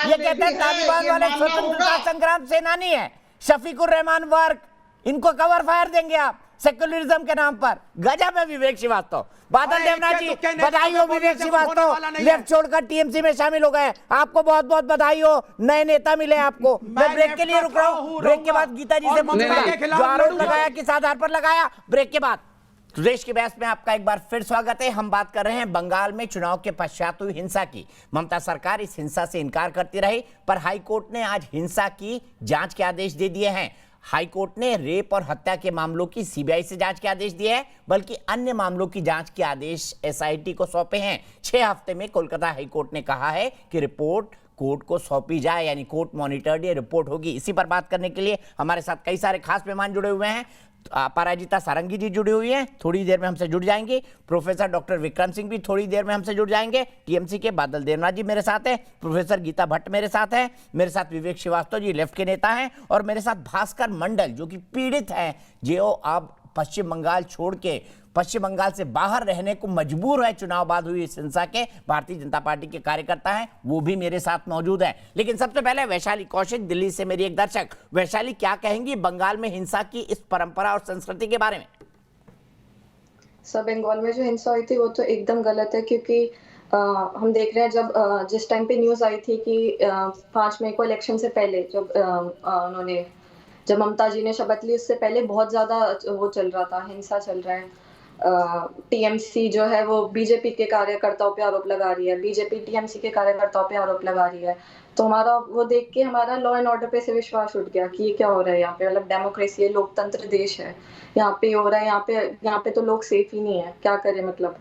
ये कहते हैं तालिबान वाले स्वतंत्रता संग्राम सेनानी है। शफीकुर रहमान वर्क, इनको कवर फायर देंगे आप सेक्युलरिज्म के नाम पर। गजब है विवेक श्रीवास्तव। बादल देवनाथ जी, बधाई हो विवेक श्रीवास्तव, लेफ्ट छोड़कर टीएमसी में शामिल हो गए, आपको बहुत बहुत बधाई हो, नए नेता मिले आपको। मैं ब्रेक के लिए रुक रहा हूँ, ब्रेक के बाद गीता जी से पूछूंगा जो आरोप लगाया किस आधार पर लगाया, ब्रेक के बाद। तो देश की बहस में आपका एक बार फिर स्वागत है। हम बात कर रहे हैं बंगाल में चुनाव के पश्चात हुई हिंसा की। ममता सरकार इस हिंसा से इनकार करती रही, पर हाईकोर्ट ने आज हिंसा की जांच के आदेश दे दिए हैं। हाईकोर्ट ने रेप और हत्या के मामलों की सीबीआई से जांच के आदेश दिए हैं, बल्कि अन्य मामलों की जांच के आदेश एसआईटी को सौंपे हैं। 6 हफ्ते में कोलकाता हाईकोर्ट ने कहा है कि रिपोर्ट कोर्ट को सौंपी जाए, यानी कोर्ट मॉनिटर्ड ये रिपोर्ट होगी। इसी पर बात करने के लिए हमारे साथ कई सारे खास मेहमान जुड़े हुए हैं। अपराजिता सारंगी जी जुड़ी हुई हैं, थोड़ी देर में हमसे जुड़ जाएंगी। प्रोफेसर डॉक्टर विक्रम सिंह भी थोड़ी देर में हमसे जुड़ जाएंगे। टीएमसी के बादल देवनाथ जी मेरे साथ हैं, प्रोफेसर गीता भट्ट मेरे साथ हैं, मेरे साथ विवेक श्रीवास्तव जी लेफ्ट के नेता हैं, और मेरे साथ भास्कर मंडल जो कि पीड़ित हैं, जो अब पश्चिम बंगाल छोड़ के पश्चिम बंगाल से बाहर रहने को मजबूर है चुनाव बाद हुई इस हिंसा के। भारतीय जनता पार्टी के कार्यकर्ता हैं, वो भी मेरे साथ मौजूद हैं। लेकिन सबसे पहले वैशाली कौशिक, दिल्ली से मेरी एक दर्शक। वैशाली, क्या कहेंगी बंगाल में हिंसा की इस परंपरा और संस्कृति के बारे में? सर, बंगाल में जो हिंसा हुई थी वो तो एकदम गलत है, क्योंकि हम देख रहे हैं जब जिस टाइम पे न्यूज आई थी कि 5 मई को इलेक्शन से पहले जब ममता जी ने शपथ ली, उससे पहले बहुत ज्यादा वो चल रहा था, हिंसा चल रहा है। टीएमसी जो है वो बीजेपी के कार्यकर्ताओं पे आरोप लगा रही है, बीजेपी टीएमसी के कार्यकर्ताओं पे आरोप लगा रही है। तो हमारा वो देख के हमारा लॉ एंड ऑर्डर पे से विश्वास उठ गया कि ये क्या हो रहा है यहाँ पे, मतलब डेमोक्रेसी है, लोकतंत्र देश है, यहाँ पे हो रहा है, यहाँ पे तो लोग सेफ ही नहीं है, क्या करें, मतलब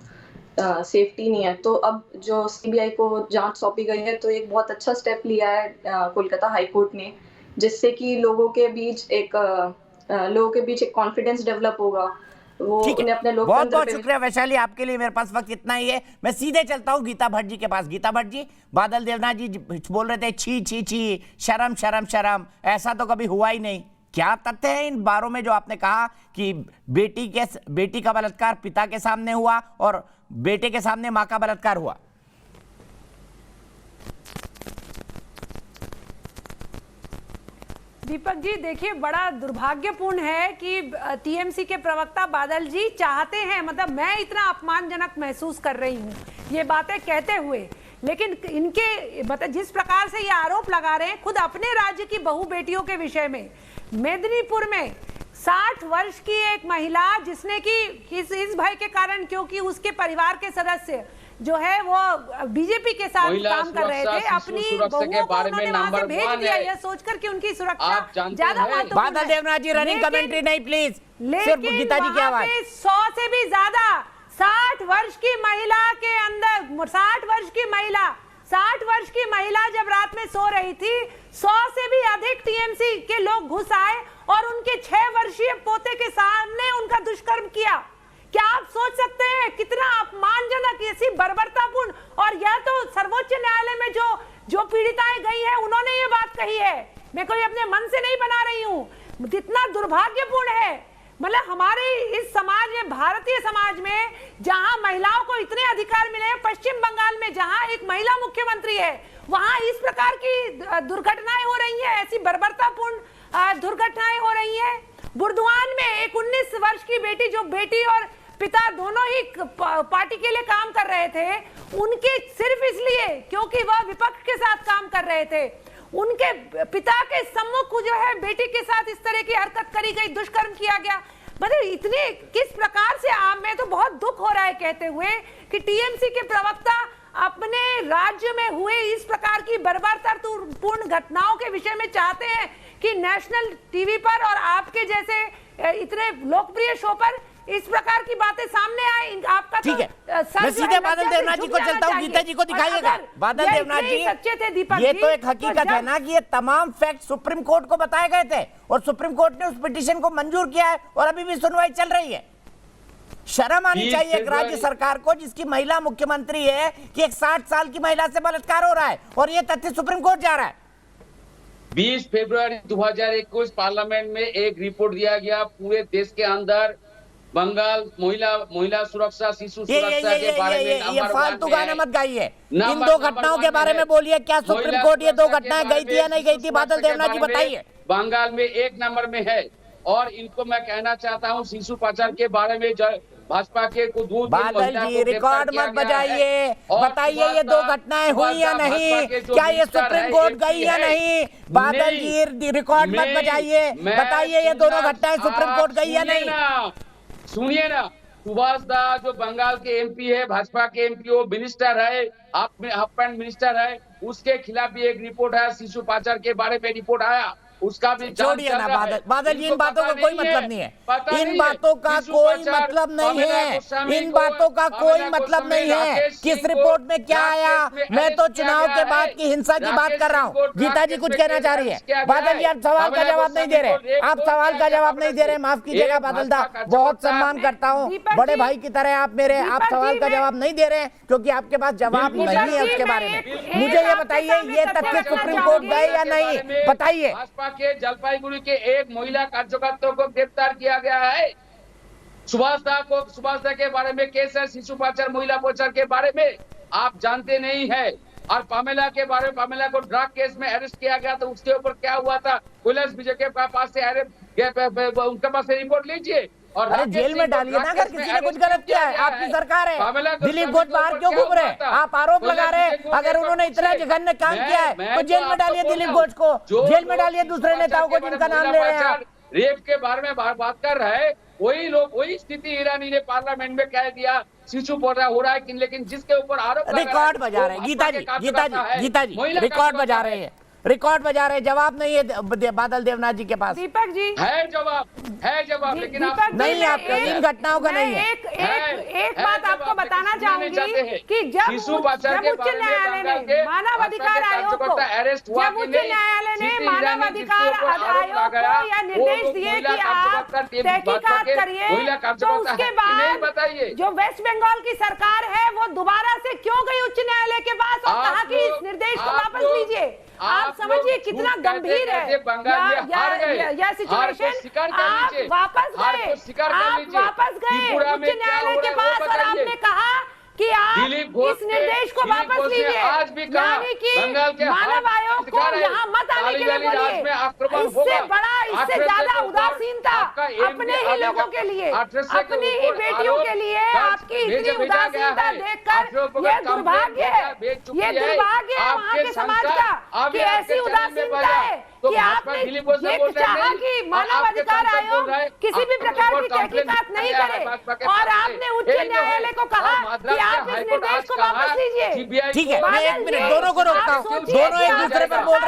सेफ्टी नहीं है। तो अब जो सीबीआई को जांच सौंपी गई है तो एक बहुत अच्छा स्टेप लिया है कोलकाता हाई कोर्ट ने, जिससे कि लोगों के बीच एक कॉन्फिडेंस डेवलप होगा। वो उन्हें अपने बहुत बहुत शुक्रिया वैशाली, आपके लिए मेरे पास वक्त इतना ही है। मैं सीधे चलता हूँ गीता भट्ट जी के पास। गीता भट्ट जी, बादल देवनाथ जी बोल रहे थे छी छी छी, शर्म शर्म शर्म, ऐसा तो कभी हुआ ही नहीं। क्या तथ्य है इन बारों में जो आपने कहा कि बेटी का बलात्कार पिता के सामने हुआ और बेटे के सामने मां का बलात्कार हुआ? दीपक जी देखिए, बड़ा दुर्भाग्यपूर्ण है कि टीएमसी के प्रवक्ता बादल जी चाहते हैं, मतलब मैं इतना अपमानजनक महसूस कर रही हूँ ये बातें कहते हुए, लेकिन इनके मतलब जिस प्रकार से ये आरोप लगा रहे हैं खुद अपने राज्य की बहु बेटियों के विषय में। मेदिनीपुर में 60 वर्ष की एक महिला जिसने कि इस भय के कारण, क्योंकि उसके परिवार के सदस्य जो है वो बीजेपी के साथ काम कर रहे थे, अपनी बहुओं को उन्होंने वहां से भेज दिया यह सोचकर कि उनकी सुरक्षा ज्यादा महत्वपूर्ण है। बादल देवनाथ जी रनिंग कमेंट्री नहीं प्लीज, सिर्फ गीता जी की आवाज। 100 से भी ज्यादा 60 वर्ष की महिला के अंदर 60 वर्ष की महिला जब रात में सो रही थी, 100 से भी अधिक टीएमसी के लोग घुस आए और उनके 6 वर्षीय पोते के सामने उनका दुष्कर्म किया। क्या आप सोच सकते हैं कितना अपमानजनक, ऐसी बर्बरतापूर्ण। और यह तो सर्वोच्च न्यायालय में जो पीड़िताएं गई हैं उन्होंने ये बात कही है, मैं कोई अपने मन से नहीं बना रही हूँ। कितना दुर्भाग्यपूर्ण है, मतलब हमारे इस समाज में, भारतीय समाज में, जहां महिलाओं को इतने अधिकार मिले हैं, पश्चिम बंगाल में जहां एक महिला मुख्यमंत्री है वहां इस प्रकार की दुर्घटनाएं हो रही हैं, ऐसी बर्बरतापूर्ण दुर्घटनाएं हो रही हैं। बुर्दवान में एक 19 वर्ष की बेटी, जो बेटी और पिता दोनों ही पार्टी के लिए काम कर रहे थे, उनके सिर्फ इसलिए क्योंकि वह विपक्ष के साथ काम कर रहे थे, उनके पिता के सम्मुख जो है बेटी के साथ इस तरह की हरकत करी गई, दुष्कर्म किया गया। मतलब इतने किस प्रकार से मैं तो बहुत दुख हो रहा है कहते हुए कि टीएमसी के प्रवक्ता अपने राज्य में हुए इस प्रकार की बर्बरतापूर्ण घटनाओं के विषय में चाहते हैं कि नेशनल टीवी पर और आपके जैसे इतने लोकप्रिय शो पर इस प्रकार की बातें सामने आए। आपका ठीक है, मैं सीधे बादल देवनाथ जी को चलता हूँ। गीता जी को दिखाइएगा। बादल देवनाथ जी, सच्चे थे दीपक, ये तो एक हकीकत है ना कि ये तमाम फैक्ट सुप्रीम कोर्ट को बताए गए थे और सुप्रीम कोर्ट ने उस पिटीशन को मंजूर किया है और अभी भी सुनवाई चल रही है। शर्म आनी चाहिए एक राज्य सरकार को जिसकी महिला मुख्यमंत्री है कि एक 60 साल की महिला से बलात्कार हो रहा है और ये तथ्य सुप्रीम कोर्ट जा रहा है। 20 फरवरी 2021 पार्लियामेंट में एक रिपोर्ट दिया गया, पूरे देश के अंदर बंगाल महिला सुरक्षा, शिशु सुरक्षा के बारे में ये फालतू गाना मत गाइए। इन दो घटनाओं के बारे में बोलिए, क्या सुप्रीम कोर्ट ये दो घटनाएं गई थी या नहीं गई थी? बादल देवनाथ जी बताइए। बंगाल में 1 नंबर में है। और इनको मैं कहना चाहता हूँ शिशु पाचार के बारे में भाजपा के को दूध, बादल जी रिकॉर्ड मत बजाइए, बताइए ये दो घटनाएं हुई या नहीं, क्या ये सुप्रीम कोर्ट गई या नहीं? बादल जी रिकॉर्ड मत बजाइए, बताइए ये दोनों घटनाएं सुप्रीम कोर्ट गई या नहीं? सुनिए ना, सुभाष दा जो बंगाल के एमपी है, भाजपा के एमपी, वो मिनिस्टर है, हाफ पैंट मिनिस्टर है, उसके खिलाफ भी एक रिपोर्ट है, शिशु पाचार के बारे में रिपोर्ट आया, उसका भी छोड़िए ना बादल जी, इन बातों का कोई मतलब नहीं है, इन बातों का कोई मतलब नहीं है, इन बातों का कोई मतलब नहीं है। किस रिपोर्ट में क्या आया? मैं तो चुनाव के बाद की हिंसा की बात कर रहा हूँ। गीता जी कुछ कहना चाह रही है। बादल जी आप सवाल का जवाब नहीं दे रहे, आप सवाल का जवाब नहीं दे रहे, माफ कीजिएगा बादल दा, बहुत सम्मान करता हूँ, बड़े भाई की तरह आप मेरे, आप सवाल का जवाब नहीं दे रहे क्योंकि आपके पास जवाब नहीं है उसके बारे में। मुझे ये बताइए ये तथ्य सुप्रीम कोर्ट गए या नहीं, बताइए। के जलपाईगुड़ी के एक महिला कार्यकर्ता को गिरफ्तार किया गया है। सुभाष दा के बारे में केस है, शिशु पाचार, महिला पाचार के बारे में आप जानते नहीं है। और पामेला के बारे में, पामेला को ड्रग केस में अरेस्ट किया गया तो उसके ऊपर क्या हुआ था, पुलिस बीजेपी के पास से उनके पास से रिपोर्ट लीजिए और अरे जेल में डालिए ना अगर किसी ने कुछ गलत किया है। आपकी सरकार है, दिलीप घोष बाहर क्यों घूम रहे? आप आरोप लगा रहे हैं, अगर उन्होंने इतना जघन्य काम किया है तो जेल में डालिए दिलीप घोष को, जेल में डालिए दूसरे नेताओं को जिनका नाम ले रहे हैं आप। रेप के बारे में बात कर रहे हैं, वही लोग, वही स्थिति ईरानी ने पार्लियामेंट में कह दिया शिशु पौधा हो रहा है, लेकिन जिसके ऊपर आरोप लगा रिकॉर्ड बजा रहे हैं गीता जी रिकॉर्ड बजा रहे हैं, रिकॉर्ड बजा रहे हैं। जवाब नहीं है बादल देवनाथ जी के पास। दीपक जी है जवाब लेकिन आप नहीं, आपका इन घटनाओं का नहीं है। एक बात आपको बताना चाहूंगी कि जब उच्च न्यायालय ने मानव अधिकार आयोग को यह निर्देश दिए कि आप तहकीकात करिए, तो उसके बाद जो वेस्ट बंगाल की सरकार है वो दोबारा से क्यों गई उच्च न्यायालय के पास और कहा कि इस निर्देश को वापस लीजिए? आप समझिए कितना गंभीर है यह सिचुएशन। आप वापस गए उच्च न्यायालय के पास और आपने कहा कि आप इस निर्देश को वापस लीजिए, यानी कि मानव आयोग को यहाँ मत आने के लिए बोलिए। इससे बड़ा, इससे ज्यादा उदासीनता अपने ही लोगों के लिए, अपनी ही बेटियों के लिए आपकी इतनी उदासीनता देखकर ये दुर्भाग्य है, ये दुर्भाग्य है वहाँ के समाज का कि ऐसी उदासीनता है कि आपने ये चाहा कि मानव अधिकार आयोग किसी भी प्रकार की तहकीकात नहीं करे और आपने उच्च न्यायालय को कहा कि आप इस निर्देश को वापस लीजिए। ठीक है, मैं एक मिनट दोनों को रोकता हूँ। दोनों एक दूसरे पर बोल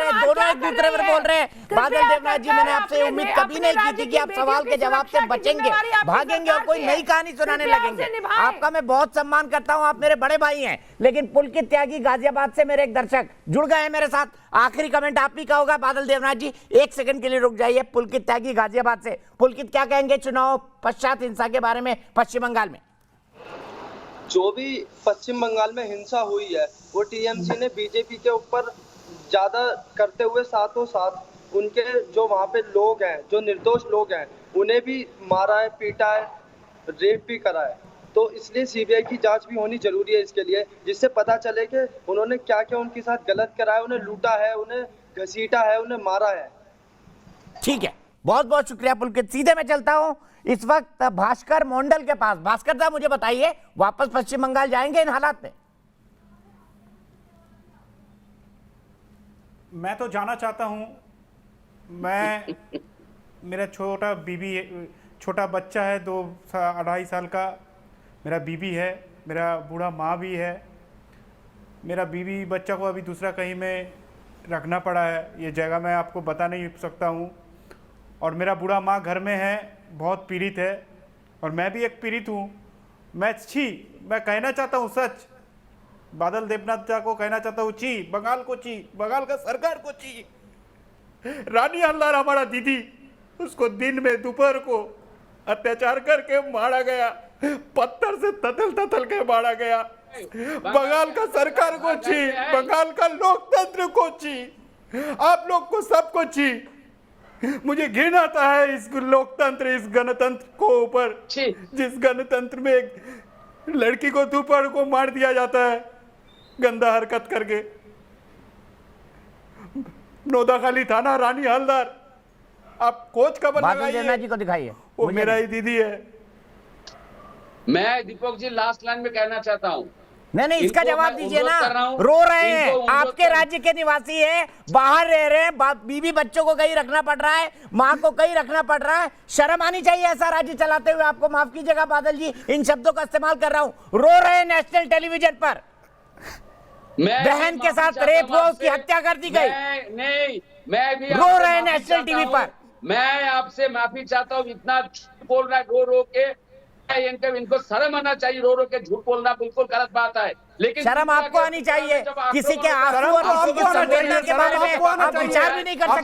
रहे हैं, बादल देवनाथ जी, मैंने आपसे उम्मीद कभी नहीं की थी कि आप सवाल के जवाब से बचेंगे, भागेंगे और कोई नई कहानी सुनाने लगेंगे। आपका मैं बहुत सम्मान करता हूँ, आप मेरे बड़े भाई हैं, लेकिन पुलकित त्यागी गाजियाबाद से मेरे एक दर्शक जुड़ गए हैं मेरे साथ। आखिरी कमेंट आप ही का होगा बादल देवनाथ जी, एक सेकंड के लिए रुक जाइए। पुलकित त्यागी गाजियाबाद से, पुलकित क्या कहेंगे चुनाव पश्चात हिंसा के बारे में पश्चिम बंगाल में? जो भी पश्चिम बंगाल में हिंसा हुई है वो टीएमसी ने बीजेपी के ऊपर ज्यादा करते हुए साथों साथ उनके जो वहाँ पे लोग हैं, जो निर्दोष लोग हैं, उन्हें भी मारा है, पीटा है, रेप भी करा है। तो इसलिए सीबीआई की जांच भी होनी जरूरी है इसके लिए, जिससे पता चले कि उन्होंने क्या क्या उनके साथ गलत करा है, उन्हें लूटा है, उन्हें घसीटा है, उन्हें मारा है। ठीक है, बहुत बहुत शुक्रिया पुलकित। सीधे मैं चलता हूं इस वक्त भास्कर मंडल के पास। भास्कर साहब मुझे बताइए, वापस पश्चिम बंगाल जाएंगे इन हालात में? मैं तो जाना चाहता हूं। मेरा छोटा बच्चा है, 2-2.5 साल का, मेरा बीबी है, मेरा बूढ़ा माँ भी है। मेरा बीबी बच्चा को अभी दूसरा कहीं में रखना पड़ा है, ये जगह मैं आपको बता नहीं सकता हूँ। और मेरा बूढ़ा माँ घर में है, बहुत पीड़ित है, और मैं भी एक पीड़ित हूँ। मैं कहना चाहता हूँ सच, बादल देवनाथ को कहना चाहता हूँ, बंगाल को बंगाल का सरकार को रानी हल्दार हमारा दीदी, उसको दिन में दोपहर को अत्याचार करके मारा गया, पत्थर से ततल के मारा गया। बंगाल का सरकार को बंगाल का लोकतंत्र को आप लोग को सबको मुझे घिन आता है इस लोकतंत्र, इस गणतंत्र को ऊपर, जिस गणतंत्र में एक लड़की को दोपहर को मार दिया जाता है गंदा हरकत करके। नोदाखाली थाना, रानी हल्दार, आप खोज खबर लगाइए, जी को दिखाइए, वो मेरा ही दीदी है। मैं दीपक जी लास्ट लाइन में कहना चाहता हूँ, नहीं इसका जवाब दीजिए ना। रो रहे हैं, आपके राज्य के निवासी हैं, बाहर रह रहे हैं, बीवी बच्चों को कहीं रखना पड़ रहा है, माँ को कहीं रखना पड़ रहा है। शर्म आनी चाहिए ऐसा राज्य चलाते हुए। आपको माफ कीजिएगा बादल जी, इन शब्दों का इस्तेमाल कर रहा हूँ। रो रहे हैं नेशनल टेलीविजन पर, बहन के साथ रेप हुआ, उसकी हत्या कर दी गई। नहीं, मैं भी रो रहे हैं नेशनल टीवी पर। मैं आपसे माफी चाहता हूँ, इतना बोल रहा है रो के, इनको शर्म आना चाहिए। रो के झूठ बोलना बिल्कुल गलत बात है, लेकिन शर्म आपको आनी चाहिए। किसी के आंसू और किसी की संवेदना के बारे में आप विचार भी नहीं कर सकते।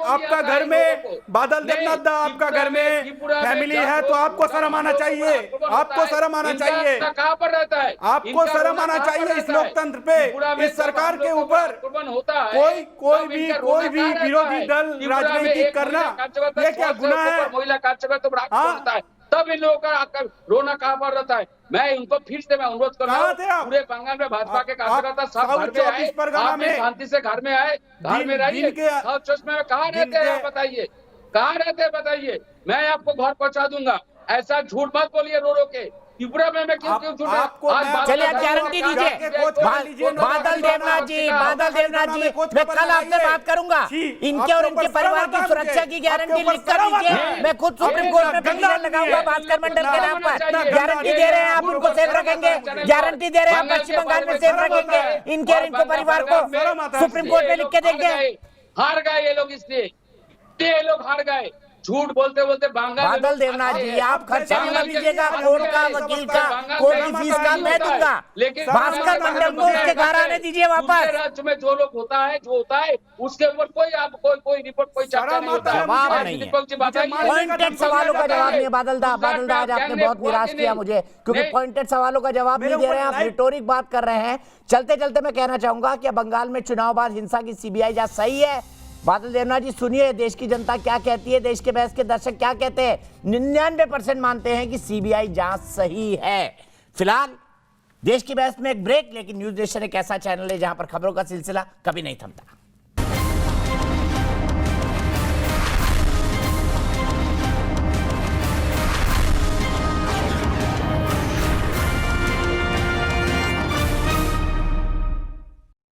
आपका घर में बादल देवनाथ, आपका घर में फैमिली है, तो आपको शर्म आना चाहिए। आपको शर्म आना चाहिए, कहाँ पर रहता है? आपको शर्म आना चाहिए इस लोकतंत्र पे, इस सरकार के ऊपर। कोई भी विरोधी दल राजनीति करना, ये क्या गुनाह है? महिला कार्यकर्ता है, तब इन लोगों का रोना कहाँ पर रहता है? मैं इनको फिर से मैं अनुरोध कर रहा हूँ, पूरे बंगाल में भाजपा के कार्यकर्ता सब घर में आए, आप शांति से घर में आए, घर में रहिए। कहाँ रहते हैं आप बताइए, कहाँ रहते हैं बताइए, मैं आपको घर पहुंचा दूंगा। ऐसा झूठ मत बोलिए रो के, त्रिपुरा में मैं क्यों क्यों छूटा? चलिए आप गारंटी दीजिए। बादल देवनाथ जी, मैं कल आपसे बात करूंगा। इनके और इनके परिवार की सुरक्षा की गारंटी लिख कर दीजिए। मैं खुद सुप्रीम कोर्ट में पिटीशन लगाऊंगा भास्कर मंडल के नाम पर। गारंटी दे रहे हैं आप उनको सेफ रखेंगे, गारंटी दे रहे हैं आप पश्चिम बंगाल में सेफ रखेंगे इनके और इनको परिवार को। सुप्रीम कोर्ट में लिख के देंगे। हार गए ये लोग, इसलिए ये लोग हार गए। झूठ बोलते बोलते बादल देवनाथ जी, आप खर्चा नहीं लीजिएगा कोर्ट का, वकील का, कोर्ट की फीस का मैं दूंगा। लेकिन भास्कर मंडल को उसके घर आने दीजिए वापस। राज्य में जो लोग होता है, जो होता है उसके ऊपर कोई रिपोर्ट, कोई चर्चा नहीं होता है। जवाब नहीं है, पॉइंटेड सवालों का जवाब नहीं है। बादल दा आज आपने बहुत निराश किया मुझे, क्योंकि पॉइंटेड सवालों का जवाब नहीं दे रहे हैं आप, रिटोरिक बात कर रहे हैं। चलते चलते मैं कहना चाहूंगा कि बंगाल में चुनाव बाद हिंसा की सीबीआई जांच सही है। बादल देवनाथ जी सुनिए, देश की जनता क्या कहती है, देश के बहस के दर्शक क्या कहते हैं। 99% मानते हैं कि सीबीआई जांच सही है। फिलहाल देश की बहस में एक ब्रेक, लेकिन न्यूज नेशन एक ऐसा चैनल है जहां पर खबरों का सिलसिला कभी नहीं थमता।